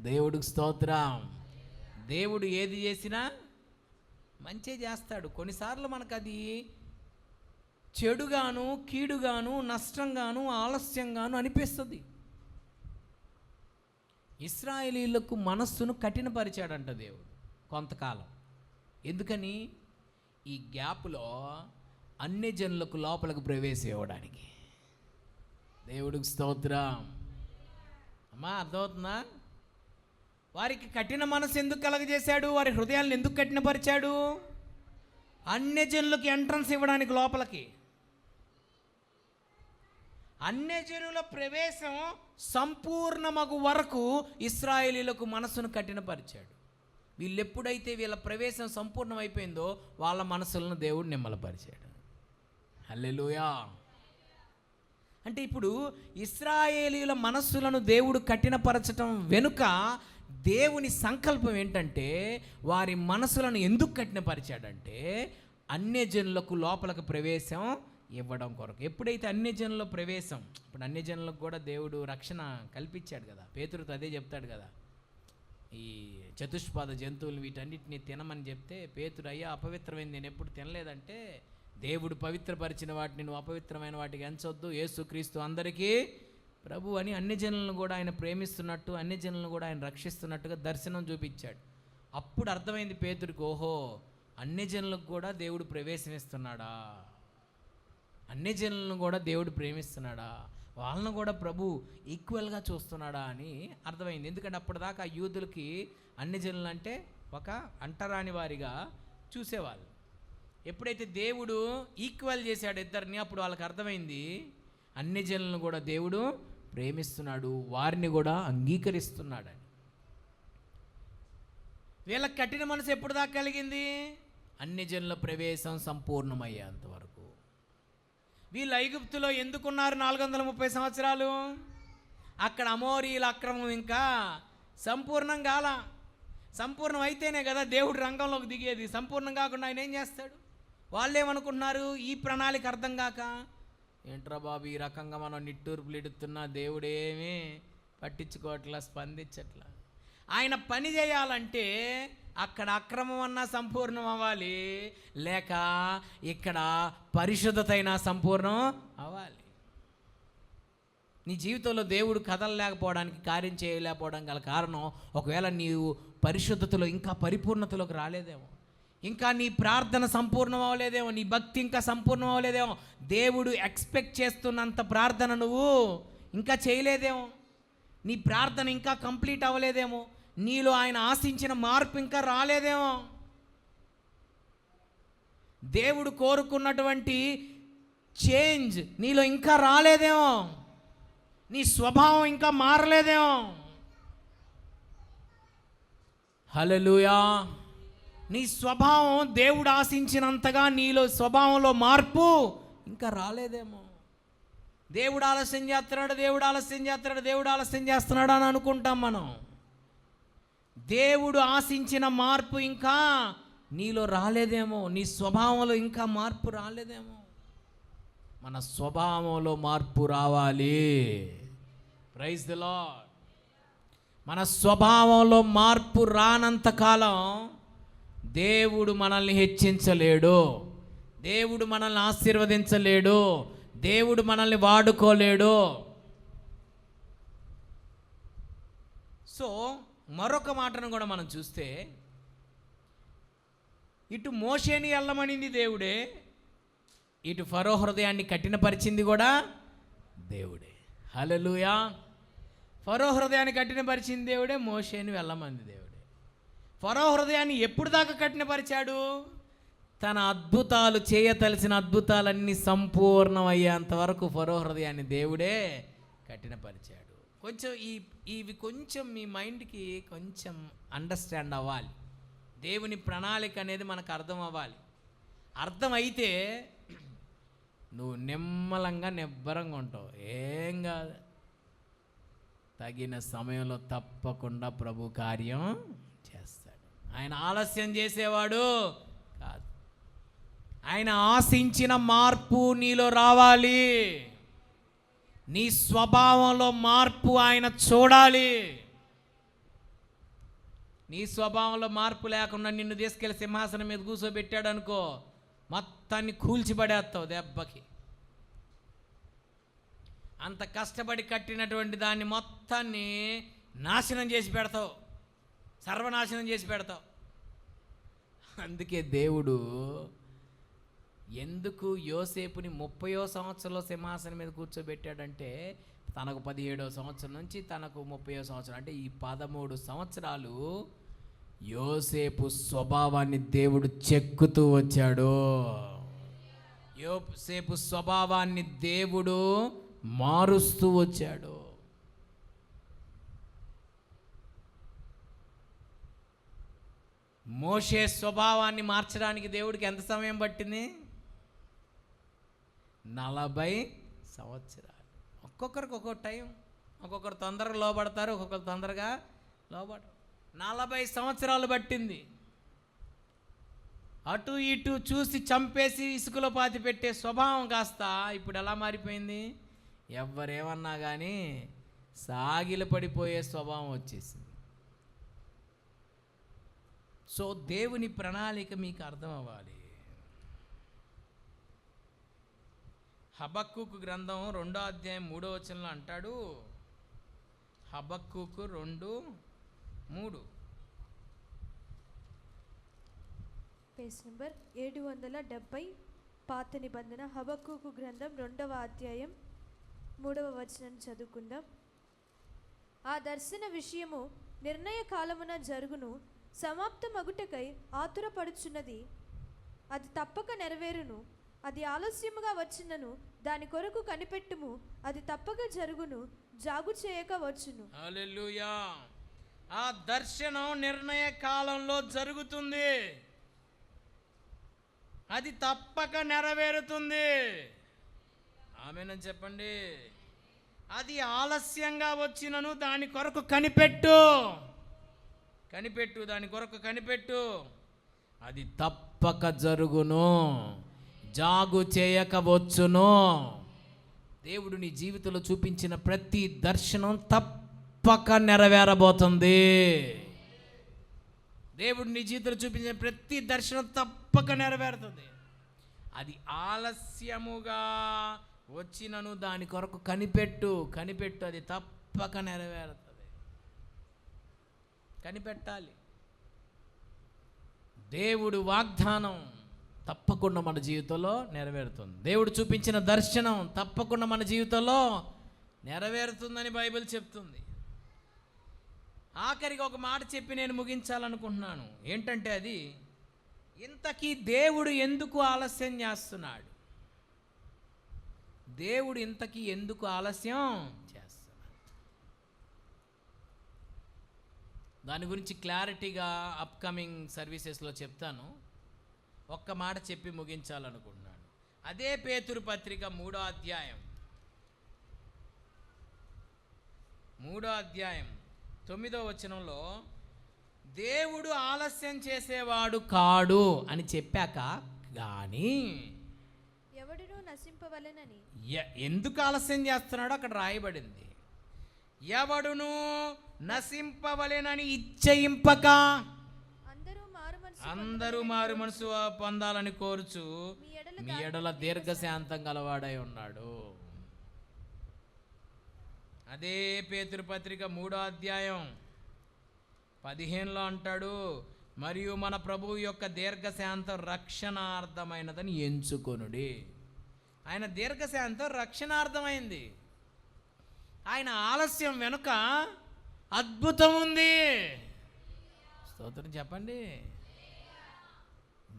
దేవుడికి స్తోత్రం. దేవుడు ఏది చేసినా మంచి చేస్తాడు. కొన్నిసార్లు మనకు అది చెడుగాను, కీడుగాను, నష్టంగాను, ఆలస్యంగాను అనిపిస్తుంది. ఇశ్రాయేలీయులకు మనస్సును కఠినపరిచాడంట దేవుడు కొంతకాలం. ఎందుకని? ఈ గ్యాప్లో అన్యజనులకు లోపలికి ప్రవేశం ఇవ్వడానికి. దేవుడికి స్తోత్రం. అమ్మా అర్థమవుతుందా? వారికి కఠిన మనసు ఎందుకు కలగజేశాడు? వారి హృదయాలను ఎందుకు కఠినపరిచాడు? అన్యజనులకు ఎంట్రన్స్ ఇవ్వడానికి లోపలికి. అన్యజనుల ప్రవేశం సంపూర్ణమగు వరకు ఇశ్రాయేలీయులకు మనసును కఠినపరిచాడు. వీళ్ళు ఎప్పుడైతే వీళ్ళ ప్రవేశం సంపూర్ణమైపోయిందో వాళ్ళ మనసులను దేవుడు నిమ్మలపరిచాడు. హల్లెలూయా. అంటే ఇప్పుడు ఇశ్రాయేలీయుల మనస్సులను దేవుడు కఠినపరచటం వెనుక దేవుని సంకల్పం ఏంటంటే, వారి మనసులను ఎందుకు కఠినపరిచాడంటే అన్యజనులకు లోపలికి ప్రవేశం ఇవ్వడం కొరకు. ఎప్పుడైతే అన్యజనుల ప్రవేశం, ఇప్పుడు అన్యజనులకు కూడా దేవుడు రక్షణ కల్పించాడు కదా. పేతురుతో అదే చెప్తాడు కదా, ఈ చతుష్పాద జంతువులు వీటన్నిటిని తినమని చెప్తే పేతురు, అయ్యా అపవిత్రమైంది నేను ఎప్పుడు తినలేదంటే, దేవుడు పవిత్రపరిచిన వాటిని నువ్వు అపవిత్రమైన వాటికి ఎంచొద్దు, యేసుక్రీస్తు అందరికీ ప్రభు అని అన్యజనులను కూడా ఆయన ప్రేమిస్తున్నట్టు, అన్యజనులను కూడా ఆయన రక్షిస్తున్నట్టుగా దర్శనం చూపించాడు. అప్పుడు అర్థమైంది పేతురికి, ఓహో అన్యజనులకు కూడా దేవుడు ప్రవేశమిస్తున్నాడా, అన్యజనులను కూడా దేవుడు ప్రేమిస్తున్నాడా, వాళ్ళను కూడా ప్రభు ఈక్వల్గా చూస్తున్నాడా అని అర్థమైంది. ఎందుకంటే అప్పటిదాకా యూదులకి అన్యజనులు అంటే ఒక అంటరాని వారిగా చూసేవాళ్ళు. ఎప్పుడైతే దేవుడు ఈక్వల్ చేశాడు ఇద్దరిని, అప్పుడు వాళ్ళకి అర్థమైంది అన్యజనులను కూడా దేవుడు ప్రేమిస్తున్నాడు, వారిని కూడా అంగీకరిస్తున్నాడని. వీళ్ళకి కఠిన మనసు ఎప్పుడు దాకా కలిగింది? అన్యజనుల ప్రవేశం సంపూర్ణమయ్యేంత వరకు. వీళ్ళు ఐగుప్తులో ఎందుకున్నారు 430 సంవత్సరాలు? అక్కడ అమోరీల అక్రమం ఇంకా సంపూర్ణం కాల. సంపూర్ణం అయితేనే కదా దేవుడు రంగంలోకి దిగేది. సంపూర్ణం కాకుండా ఆయన ఏం చేస్తాడు? వాళ్ళు ఏమనుకుంటున్నారు? ఈ ప్రణాళిక అర్థం కాక, ఏంట్రా బాబు ఈ రకంగా మనం నిట్టూర్పులు ఇడుతున్నా దేవుడేమీ పట్టించుకోవట్లా, స్పందించట్లా. ఆయన పని చేయాలంటే అక్కడ అక్రమం అన్నా సంపూర్ణం అవ్వాలి, లేక ఇక్కడ పరిశుద్ధత అయినా సంపూర్ణం అవ్వాలి. నీ జీవితంలో దేవుడు కదలలేకపోవడానికి, కార్యం చేయలేకపోవడం గల కారణం, ఒకవేళ నీవు పరిశుద్ధతలో ఇంకా పరిపూర్ణతలోకి రాలేదేమో, ఇంకా నీ ప్రార్థన సంపూర్ణం అవ్వలేదేమో, నీ భక్తి ఇంకా సంపూర్ణం అవ్వలేదేమో, దేవుడు ఎక్స్పెక్ట్ చేస్తున్నంత ప్రార్థన నువ్వు ఇంకా చేయలేదేమో, నీ ప్రార్థన ఇంకా కంప్లీట్ అవ్వలేదేమో, నీలో ఆయన ఆశించిన మార్పు ఇంకా రాలేదేమో, దేవుడు కోరుకున్నటువంటి చేంజ్ నీలో ఇంకా రాలేదేమో, నీ స్వభావం ఇంకా మారలేదేమో. హల్లెలూయా. నీ స్వభావం దేవుడు ఆశించినంతగా నీలో స్వభావంలో మార్పు ఇంకా రాలేదేమో. దేవుడు ఆలస్యం చేస్తున్నాడు, దేవుడు ఆలస్యం చేస్తున్నాడు, దేవుడు ఆలస్యం చేస్తున్నాడు అని అనుకుంటాం మనం. దేవుడు ఆశించిన మార్పు ఇంకా నీలో రాలేదేమో, నీ స్వభావంలో ఇంకా మార్పు రాలేదేమో. మన స్వభావంలో మార్పు రావాలి. Praise the Lord. మన స్వభావంలో మార్పు రానంతకాలం దేవుడు మనల్ని హెచ్చించలేడు, దేవుడు మనల్ని ఆశీర్వదించలేడు, దేవుడు మనల్ని వాడుకోలేడు. సో మరొక మాటను కూడా మనం చూస్తే, ఇటు మోషేని వెళ్ళమనింది దేవుడే, ఇటు ఫరో హృదయాన్ని కఠినపరిచింది కూడా దేవుడే. హల్లెలూయా. ఫరో హృదయాన్ని కఠినపరిచింది దేవుడే, మోషేని వెళ్ళమంది దేవుడే. ఫరో హృదయాన్ని ఎప్పుడు దాకా కఠినపరిచాడు? తన అద్భుతాలు చేయతలిసిన అద్భుతాలన్నీ సంపూర్ణమయ్యేంత వరకు ఫరో హృదయాన్ని దేవుడే కఠినపరిచాడు. కొంచెం ఇవి కొంచెం మీ మైండ్కి కొంచెం అండర్స్టాండ్ అవ్వాలి. దేవుని ప్రణాళిక అనేది మనకు అర్థం అవ్వాలి. అర్థమైతే నువ్వు నిమ్మలంగా నిబ్బరంగా ఉంటావు, ఏం కాదు. తగిన సమయంలో తప్పకుండా ప్రభు కార్యం చేస్తాడు. ఆయన ఆలస్యం చేసేవాడు కాదు. ఆయన ఆశించిన మార్పు నీలో రావాలి. నీ స్వభావంలో మార్పు ఆయన చూడాలి. నీ స్వభావంలో మార్పు లేకుండా నిన్ను తీసుకెళ్ళి సింహాసనం మీద కూర్చోబెట్టాడు అనుకో, మొత్తాన్ని కూల్చిపడేస్తావు దెబ్బకి. అంత కష్టపడి కట్టినటువంటి దాన్ని మొత్తాన్ని నాశనం చేసి పెడతావు, సర్వనాశనం చేసి పెడతావు. అందుకే దేవుడు ఎందుకు యోసేపుని 30వ సంవత్సరంలో సింహాసనం మీద కూర్చోబెట్టాడంటే తనకు 17వ సంవత్సరం నుంచి తనకు 30వ సంవత్సరం అంటే ఈ 13 సంవత్సరాలు యోసేపు స్వభావాన్ని దేవుడు చెక్కుతూ వచ్చాడు. యోసేపు స్వభావాన్ని దేవుడు మారుస్తూ వచ్చాడు. మోషే స్వభావాన్ని మార్చడానికి దేవుడికి ఎంత సమయం పట్టింది? 40 సంవత్సరాలు. ఒక్కొక్కరికి ఒక్కొక్క టైం. ఒక్కొక్కరు తొందరగా లోబడతారు, ఒక్కొక్కరు తొందరగా లోబడరు. 40 సంవత్సరాలు పట్టింది. అటు ఇటు చూసి చంపేసి ఇసుకలో పాతి పెట్టే స్వభావం కాస్త ఇప్పుడు ఎలా మారిపోయింది? ఎవరేమన్నా కానీ సాగిల పడిపోయే స్వభావం వచ్చేసింది. సో దేవుని ప్రణాళిక మీకు అర్థం అవ్వాలి. హబక్కూకు గ్రంథం 2వ అధ్యాయం 3వ వచనంలో అంటాడు, హబక్కూకు 2:3 పేజ్ నెంబర్ 770 పాత నిబంధన హబక్కూకు గ్రంథం 2వ అధ్యాయం 3వ వచనం చదువుకుందాం. ఆ దర్శన విషయము నిర్ణయ కాలమున జరుగును, సమాప్త మగుటకై ఆతురపడుచున్నది, అది తప్పక నెరవేరును. అది ఆలస్యముగా వచ్చినను దాని కొరకు కనిపెట్టుము, అది తప్పక జరుగును, జాగు చేయక వచ్చును. హల్లెలూయా. ఆ దర్శనం నిర్ణయ కాలంలో జరుగుతుంది, అది తప్పక నెరవేరుతుంది. ఆమేనని చెప్పండి. అది ఆలస్యంగా వచ్చినను దాని కొరకు కనిపెట్టు, దాని కొరకు కనిపెట్టు, అది తప్పక జరుగును, జాగు చేయక వచ్చును. దేవుడు నీ జీవితంలో చూపించిన ప్రతి దర్శనం తప్పక నెరవేరబోతుంది. దేవుడు నీ జీవితంలో చూపించిన ప్రతి దర్శనం తప్పక నెరవేరుతుంది. అది ఆలస్యముగా వచ్చినను దాని కొరకు కనిపెట్టు, అది తప్పక నెరవేరుతుంది. కనిపెట్టాలి. దేవుడు వాగ్దానం తప్పకుండా మన జీవితంలో నెరవేరుతుంది. దేవుడు చూపించిన దర్శనం తప్పకుండా మన జీవితంలో నెరవేరుతుందని బైబిల్ చెప్తుంది. ఆఖరికి ఒక మాట చెప్పి నేను ముగించాలనుకుంటున్నాను. ఏంటంటే అది, ఇంతకీ దేవుడు ఎందుకు ఆలస్యం చేస్తున్నాడు? దేవుడు ఇంతకీ ఎందుకు ఆలస్యం చేస్తున్నాడు? దాని గురించి క్లారిటీగా అప్కమింగ్ సర్వీసెస్లో చెప్తాను. ఒక్క మాట చెప్పి ముగించాలనుకుంటున్నాను. అదే పేతురు పత్రిక 3వ అధ్యాయం 9వ వచనంలో దేవుడు ఆలస్యం చేసేవాడు కాడు అని చెప్పాక, కానీ ఎవడును నశింపవలెనని ఎందుకు ఆలస్యం చేస్తున్నాడో అక్కడ రాయబడింది. ఎవడును నశింపవలెనని ఇచ్చయింపక అందరూ మారు మనసు పొందాలని కోరుచు మీ ఎడల దీర్ఘశాంతం గలవాడై ఉన్నాడు. అదే పేతురు పత్రిక 3వ అధ్యాయం 15లో అంటాడు, మరియు మన ప్రభువు యొక్క దీర్ఘశాంతం రక్షణార్థమైనదని ఎంచుకొనుడి. ఆయన దీర్ఘశాంతం రక్షణార్థమైంది. ఆయన ఆలస్యం వెనుక అద్భుతం ఉంది. స్తోత్రం చెప్పండి.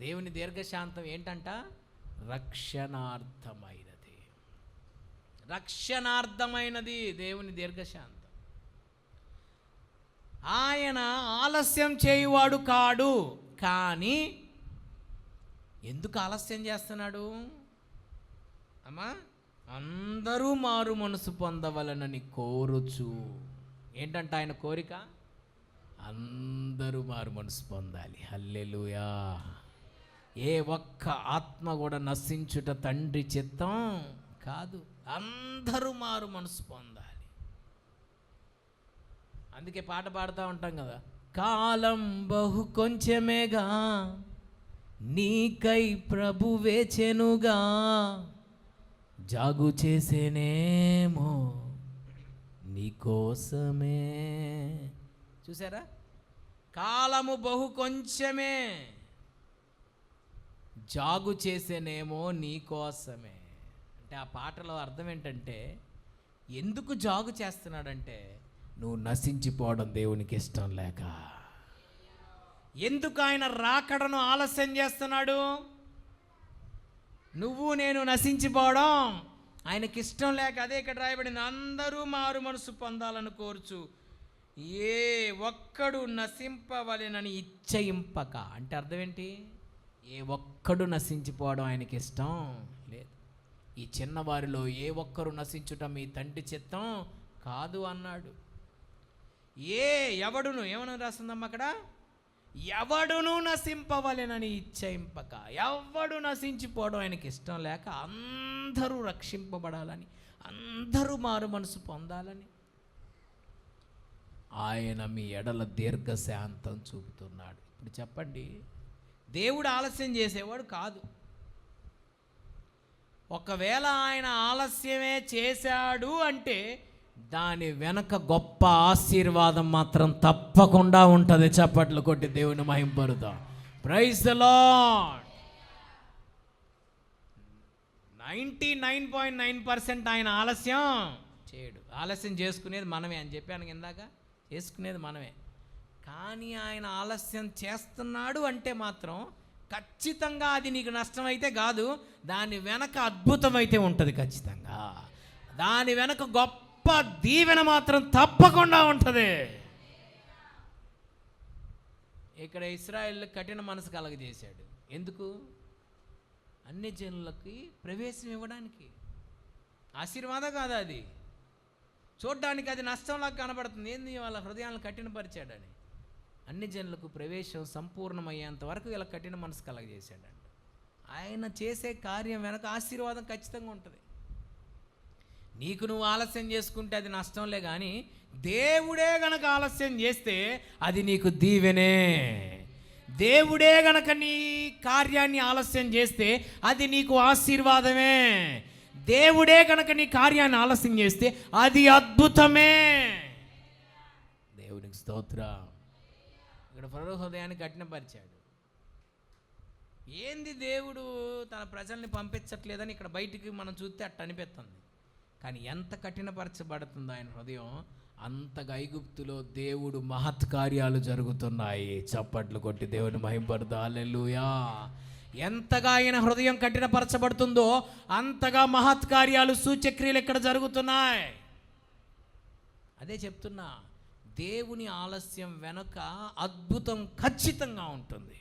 దేవుని దీర్ఘశాంతం ఏంటంట? రక్షణార్థమైనది దేవుని దీర్ఘశాంతం. ఆయన ఆలస్యం చేయువాడు కాడు, కానీ ఎందుకు ఆలస్యం చేస్తున్నాడు అమ్మా? అందరూ మారు మనసు పొందవలనని కోరుచు. ఏంటంట ఆయన కోరిక? అందరూ మారు మనసు పొందాలి. హల్లెలూయా. ఏ ఒక్క ఆత్మ కూడా నశించుట తండ్రి చిత్తం కాదు. అందరూ మారు మనసు పొందాలి. అందుకే పాట పాడుతూ ఉంటాం కదా, కాలం బహు కొంచెమేగా నీకై ప్రభు వేచెనుగా, జాగు చేసేనేమో నీకోసమే. చూసారా? కాలము బహు కొంచెమే, జాగు చేసేనేమో నీ కోసమే. అంటే ఆ పాటలో అర్థం ఏంటంటే, ఎందుకు జాగు చేస్తున్నాడంటే నువ్వు నశించిపోవడం దేవునికి ఇష్టం లేక. ఎందుకు ఆయన రాకడను ఆలస్యం చేస్తున్నాడు? నువ్వు నేను నశించిపోవడం ఆయనకి ఇష్టం లేక. అదే ఇక్కడ రాయబడింది, అందరూ మారు మనసు పొందాలని కోరుచు ఏ ఒక్కడు నశింపవలెనని ఇచ్చయింపక. అంటే అర్థం ఏంటి? ఏ ఒక్కడు నశించిపోవడం ఆయనకి ఇష్టం లేదు. ఈ చిన్నవారిలో ఏ ఒక్కరు నశించుట మీ తండ్రి చిత్తం కాదు అన్నాడు. ఎవడును ఏమని రాస్తుందమ్మా అక్కడ? ఎవడును నశింపవలెనని ఇచ్చయింపక. ఎవడు నశించిపోవడం ఆయనకి ఇష్టం లేక అందరూ రక్షింపబడాలని, అందరూ మారు మనసు పొందాలని ఆయన మీ ఎడల దీర్ఘశాంతం చూపుతున్నాడు. ఇప్పుడు చెప్పండి, దేవుడు ఆలస్యం చేసేవాడు కాదు. ఒకవేళ ఆయన ఆలస్యమే చేశాడు అంటే దాని వెనక గొప్ప ఆశీర్వాదం మాత్రం తప్పకుండా ఉంటుంది. చప్పట్లు కొట్టి దేవుని మహింపరుదాం. Praise the lord. 99.9% ఆయన ఆలస్యం చేయడు. ఆలస్యం చేసుకునేది మనమే అని చెప్పాను ఇందాక, చేసుకునేది మనమే. కానీ ఆయన ఆలస్యం చేస్తున్నాడు అంటే మాత్రం ఖచ్చితంగా అది నీకు నష్టం అయితే కాదు, దాని వెనక అద్భుతం అయితే ఉంటుంది ఖచ్చితంగా. దాని వెనక గొప్ప దీవెన మాత్రం తప్పకుండా ఉంటుంది. ఇక్కడ ఇశ్రాయేలు కఠిన మనసు కలగజేశాడు. ఎందుకు? అన్ని జనులకి ప్రవేశం ఇవ్వడానికి. ఆశీర్వాదం కాదు అది. చూడ్డానికి అది నష్టంలాగా కనబడుతుంది. ఏంది వాళ్ళ హృదయాలను కఠినపరిచాడని. అన్ని జనులకు ప్రవేశం సంపూర్ణమయ్యేంత వరకు ఇలా కఠిన మనసు కలగజేశాడంట. ఆయన చేసే కార్యం వెనక ఆశీర్వాదం ఖచ్చితంగా ఉంటుంది. నీకు నువ్వు ఆలస్యం చేసుకుంటే అది నష్టంలే, కానీ దేవుడే గనక ఆలస్యం చేస్తే అది నీకు దీవెనే. దేవుడే గనక నీ కార్యాన్ని ఆలస్యం చేస్తే అది నీకు ఆశీర్వాదమే. దేవుడే గనక నీ కార్యాన్ని ఆలస్యం చేస్తే అది అద్భుతమే. దేవునికి స్తోత్రం. ఇక్కడ ఫరో హృదయాన్ని కఠినపరిచాడు. ఏంది దేవుడు తన ప్రజల్ని పంపించట్లేదని ఇక్కడ బయటికి మనం చూస్తే అట్ట అనిపిస్తుంది. కానీ ఎంత కఠినపరచబడుతుందో ఆయన హృదయం, అంతగా ఐగుప్తులో దేవుడు మహత్ కార్యాలు జరుగుతున్నాయి. చప్పట్లు కొట్టి దేవుని మహింపరుదా. హల్లెలూయా. ఎంతగా ఆయన హృదయం కఠినపరచబడుతుందో అంతగా మహత్ కార్యాలు, సూచక్రియలు ఇక్కడ జరుగుతున్నాయి. అదే చెప్తున్నా, దేవుని ఆలస్యం వెనక అద్భుతం ఖచ్చితంగా ఉంటుంది.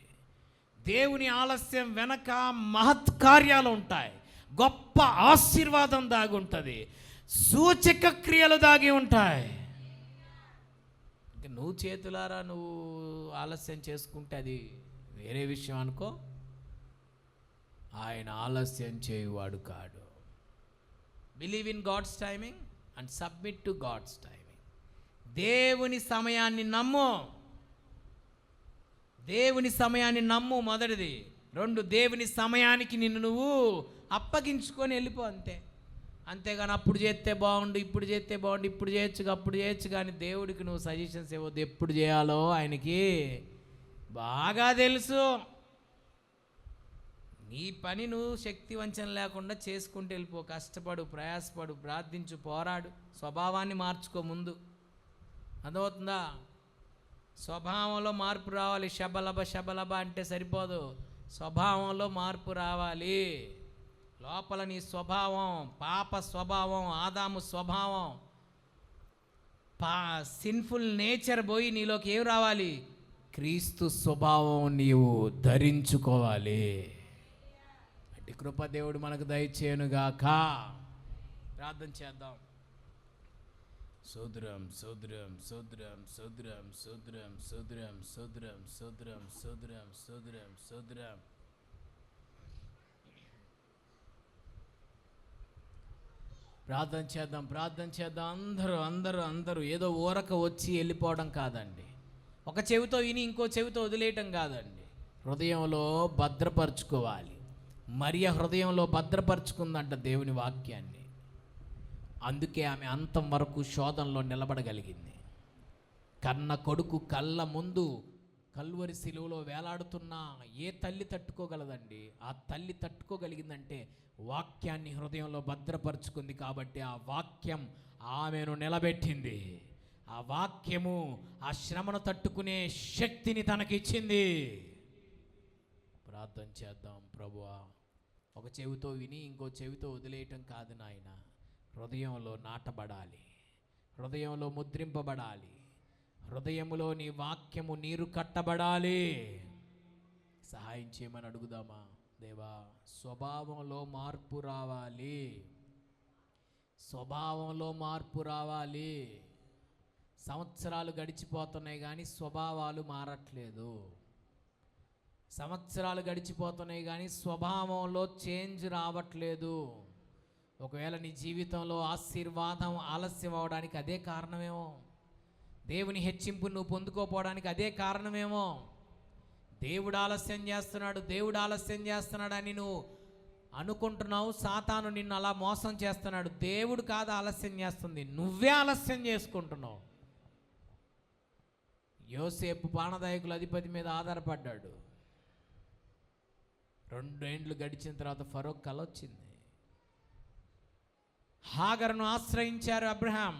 దేవుని ఆలస్యం వెనక మహత్ కార్యాలు ఉంటాయి, గొప్ప ఆశీర్వాదం దాగి ఉంటుంది, సూచక క్రియలు దాగి ఉంటాయి. నువ్వు చేతులారా నువ్వు ఆలస్యం చేసుకుంటే అది వేరే విషయం అనుకో. ఆయన ఆలస్యం చేయువాడు కాడు. Believe in God's timing and submit to God's timing. దేవుని సమయాన్ని నమ్ము. దేవుని సమయాన్ని నమ్ము మొదటిది. 2, దేవుని సమయానికి నిన్ను నువ్వు అప్పగించుకొని వెళ్ళిపో, అంతే. అంతేగాని అప్పుడు చేస్తే బాగుండు, ఇప్పుడు చేస్తే బాగుండు, ఇప్పుడు చేయొచ్చు, అప్పుడు చేయొచ్చు, కానీ దేవుడికి నువ్వు సజెషన్స్ ఇవ్వద్దు. ఎప్పుడు చేయాలో ఆయనకి బాగా తెలుసు. నీ పని నువ్వు శక్తి వంచన లేకుండా చేసుకుంటూ వెళ్ళిపో. కష్టపడు, ప్రయాసపడు, ప్రార్థించు, పోరాడు. స్వభావాన్ని మార్చుకో ముందు. అర్థమవుతుందా? స్వభావంలో మార్పు రావాలి. శబలబ అంటే సరిపోదు, స్వభావంలో మార్పు రావాలి. లోపల నీ స్వభావం, పాప స్వభావం, ఆదాము స్వభావం, సిన్ఫుల్ నేచర్ పోయి నీలోకి ఏం రావాలి? క్రీస్తు స్వభావం నీవు ధరించుకోవాలి. అట్టి కృప దేవుడు మనకు దయచేయునుగాక. ప్రార్థన చేద్దాం. సోదరం సోదరం సోదరం సోదరం సోదరం సోదరం సోదరం సోదరం సోదరం సోదరం సోదరం ప్రార్థన చేద్దాం. ప్రార్థన చేద్దాం. అందరూ అందరూ అందరూ ఏదో ఊరక వచ్చి వెళ్ళిపోవడం కాదండి. ఒక చెవితో విని ఇంకో చెవితో వదిలేయటం కాదండి. హృదయంలో భద్రపరచుకోవాలి. మరియ హృదయంలో భద్రపరచుకుందంట దేవుని వాక్యాన్ని. అందుకే ఆమె అంతం వరకు శోధనలో నిలబడగలిగింది. కన్న కొడుకు కళ్ళ ముందు కల్వరి శిలువలో వేలాడుతున్నా ఏ తల్లి తట్టుకోగలదండి? ఆ తల్లి తట్టుకోగలిగిందంటే వాక్యాన్ని హృదయంలో భద్రపరుచుకుంది కాబట్టి ఆ వాక్యం ఆమెను నిలబెట్టింది. ఆ వాక్యము ఆ శ్రమను తట్టుకునే శక్తిని తనకిచ్చింది. ప్రార్థన చేద్దాం. ప్రభువా, ఒక చెవితో విని ఇంకో చెవితో వదిలేయటం కాదు నాయన, హృదయంలో నాటబడాలి, హృదయంలో ముద్రింపబడాలి, హృదయములో నీ వాక్యము నీరు కట్టబడాలి. సహాయం చేయమని అడుగుదామా? దేవా, స్వభావంలో మార్పు రావాలి, స్వభావంలో మార్పు రావాలి. సంవత్సరాలు గడిచిపోతున్నాయి కానీ స్వభావాలు మారట్లేదు. సంవత్సరాలు గడిచిపోతున్నాయి కానీ స్వభావంలో చేంజ్ రావట్లేదు. ఒకవేళ నీ జీవితంలో ఆశీర్వాదం ఆలస్యం అవడానికి అదే కారణమేమో. దేవుని హెచ్చింపు నువ్వు పొందుకోపోవడానికి అదే కారణమేమో. దేవుడు ఆలస్యం చేస్తున్నాడు, దేవుడు ఆలస్యం చేస్తున్నాడని నువ్వు అనుకుంటున్నావు. సాతాను నిన్ను అలా మోసం చేస్తున్నాడు. దేవుడు కాదు ఆలస్యం చేస్తుంది, నువ్వే ఆలస్యం చేసుకుంటున్నావు. యోసేపు పానదాయకుల అధిపతి మీద ఆధారపడ్డాడు. 2 ఏండ్లు గడిచిన తర్వాత ఫరో కల వచ్చింది. హాగరును ఆశ్రయించారు అబ్రహాం.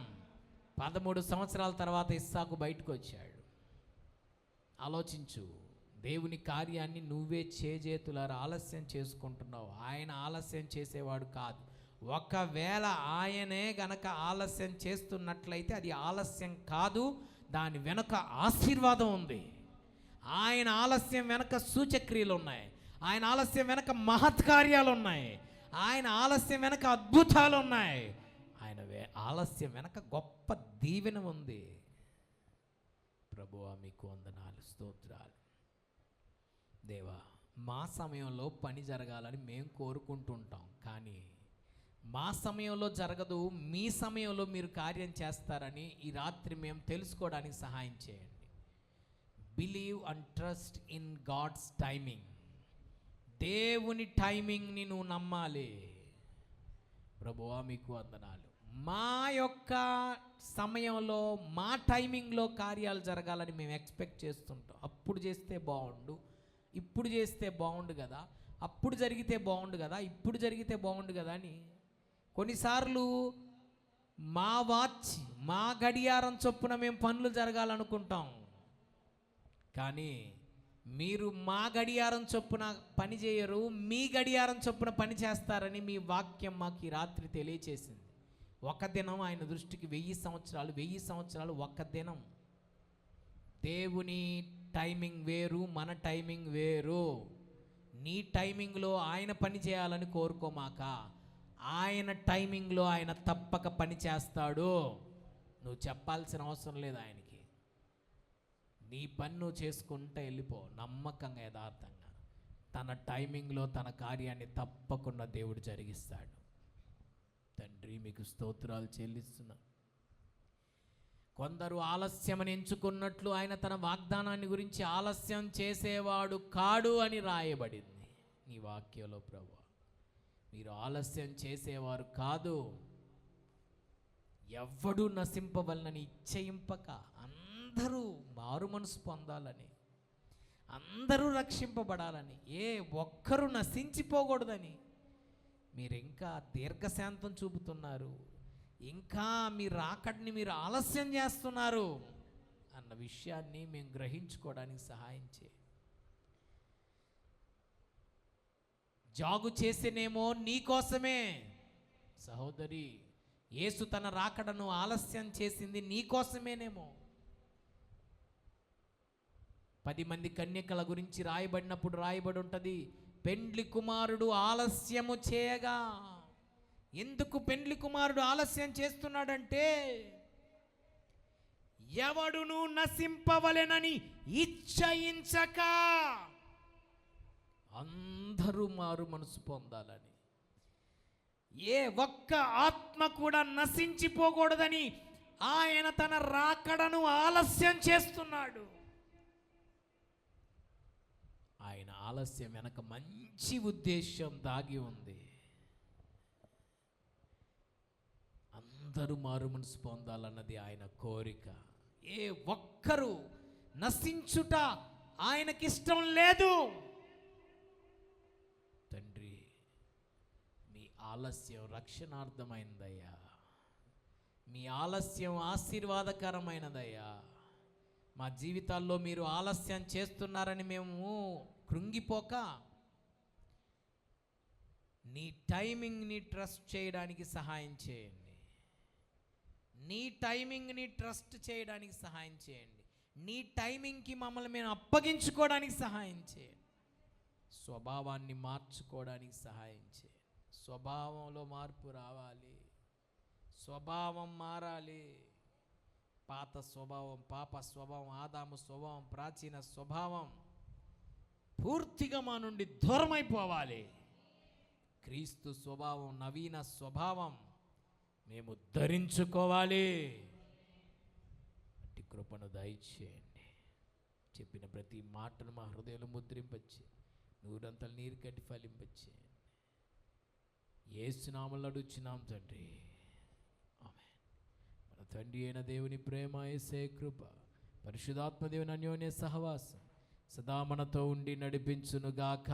13 సంవత్సరాల తర్వాత ఇస్సాకు బయటకు వచ్చాడు. ఆలోచించు, దేవుని కార్యాన్ని నువ్వే చేజేతులారా ఆలస్యం చేసుకుంటున్నావు. ఆయన ఆలస్యం చేసేవాడు కాదు. ఒకవేళ ఆయనే గనక ఆలస్యం చేస్తున్నట్లయితే అది ఆలస్యం కాదు, దాని వెనుక ఆశీర్వాదం ఉంది. ఆయన ఆలస్యం వెనక సూచక్రియలు ఉన్నాయి, ఆయన ఆలస్యం వెనక మహత్కార్యాలు ఉన్నాయి, ఆయన ఆలస్యం వెనక అద్భుతాలు ఉన్నాయి, ఆయన ఆలస్యం వెనక గొప్ప దీవెన ఉంది. ప్రభువా, మీకు వందనాలు, స్తోత్రాలు. దేవా, మా సమయంలో పని జరగాలని మేము కోరుకుంటుంటాం, కానీ మా సమయంలో జరగదు, మీ సమయంలో మీరు కార్యం చేస్తారని ఈ రాత్రి మేము తెలుసుకోవడానికి సహాయం చేయండి. Believe and trust in God's timing. దేవుని టైమింగ్ని నువ్వు నమ్మాలి. ప్రభువా, మీకు వందనాలు. మా యొక్క సమయంలో మా టైమింగ్లో కార్యాలు జరగాలని మేము ఎక్స్పెక్ట్ చేస్తుంటాం. అప్పుడు చేస్తే బాగుండు, ఇప్పుడు చేస్తే బాగుండు కదా, అప్పుడు జరిగితే బాగుండు కదా, ఇప్పుడు జరిగితే బాగుండు కదా అని కొన్నిసార్లు మా గడియారం చొప్పున మేము పనులు జరగాలనుకుంటాం. కానీ మీరు మా గడియారం చొప్పున పని చేయరు, మీ గడియారం చొప్పున పని చేస్తారని మీ వాక్యం మాకు ఈ రాత్రి తెలియచేసింది. ఒక దినం ఆయన దృష్టికి 1000 సంవత్సరాలు, 1000 సంవత్సరాలు ఒక దినం. దేవుని టైమింగ్ వేరు, మన టైమింగ్ వేరు. నీ టైమింగ్లో ఆయన పని చేయాలని కోరుకోమాక, ఆయన టైమింగ్లో ఆయన తప్పక పని చేస్తాడు. నువ్వు చెప్పాల్సిన అవసరం లేదు ఆయనకి. నీ పని నువ్వు చేసుకుంటూ వెళ్ళిపో, నమ్మకంగా, యథార్థంగా. తన టైమింగ్లో తన కార్యాన్ని తప్పకుండా దేవుడు జరిగిస్తాడు. తండ్రి, మీకు స్తోత్రాలు చెల్లిస్తున్నా. కొందరు ఆలస్యమని ఎంచుకున్నట్లు ఆయన తన వాగ్దానాన్ని గురించి ఆలస్యం చేసేవాడు కాడు అని రాయబడింది నీ వాక్యంలో. ప్రభువా, మీరు ఆలస్యం చేసేవారు కాదు. ఎవ్వడూ నశింపవలనని ఇచ్చయింపక అందరూ మారు మనసు పొందాలని, అందరూ రక్షింపబడాలని, ఏ ఒక్కరూ నశించిపోకూడదని మీరు ఇంకా దీర్ఘశాంతం చూపుతున్నారు, ఇంకా మీ రాకడిని మీరు ఆలస్యం చేస్తున్నారు అన్న విషయాన్ని మేము గ్రహించుకోవడానికి సహాయం చేయి. జాగు చేసేనేమో నీకోసమే సహోదరి, యేసు తన రాకడను ఆలస్యం చేసింది నీకోసమేనేమో. 10 మంది కన్యకల గురించి రాయబడినప్పుడు రాయబడి ఉంటుంది, పెండ్లి కుమారుడు ఆలస్యము చేయగా. ఎందుకు పెండ్లి కుమారుడు ఆలస్యం చేస్తున్నాడంటే, ఎవడును నశింపవలెనని ఇచ్చయించక అందరూ మారు మనసు పొందాలని, ఏ ఒక్క ఆత్మ కూడా నశించిపోకూడదని ఆయన తన రాకడను ఆలస్యం చేస్తున్నాడు. ఆయన ఆలస్యం వెనక మంచి ఉద్దేశం దాగి ఉంది. అందరూ మారు మనసు పొందాలన్నది ఆయన కోరిక. ఏ ఒక్కరు నశించుట ఆయనకిష్టం లేదు. తండ్రి, మీ ఆలస్యం రక్షణార్థమైనదయ్యా, మీ ఆలస్యం ఆశీర్వాదకరమైనదయ్యా. మా జీవితాల్లో మీరు ఆలస్యం చేస్తున్నారని మేము కృంగిపోక నీ టైమింగ్ని ట్రస్ట్ చేయడానికి సహాయం చేయండి. నీ టైమింగ్ని ట్రస్ట్ చేయడానికి సహాయం చేయండి. నీ టైమింగ్కి మమ్మల్ని మేము అప్పగించుకోవడానికి సహాయం చేయండి. స్వభావాన్ని మార్చుకోవడానికి సహాయం చేయండి. స్వభావంలో మార్పు రావాలి, స్వభావం మారాలి. పాత స్వభావం, పాప స్వభావం, ఆదాము స్వభావం, ప్రాచీన స్వభావం పూర్తిగా మా నుండి దూరమైపోవాలి. క్రీస్తు స్వభావం, నవీన స్వభావం మేము ధరించుకోవాలి. అట్టి కృపను దయచేయండి. చెప్పిన ప్రతి మాటను మా హృదయంలో ముద్రింపచ్చి నూరంతలు నీరు కట్టి ఫలింపచ్చేయండి. యేసు నామములో అడుగుచున్నాం తండ్రి, ఆమేన్. మన తండ్రి అయిన దేవుని ప్రేమ, యేసే కృప, పరిశుద్ధాత్మ దేవుని అన్యోన్య సహవాసం సదా మనతో ఉండి నడిపించునుగాక.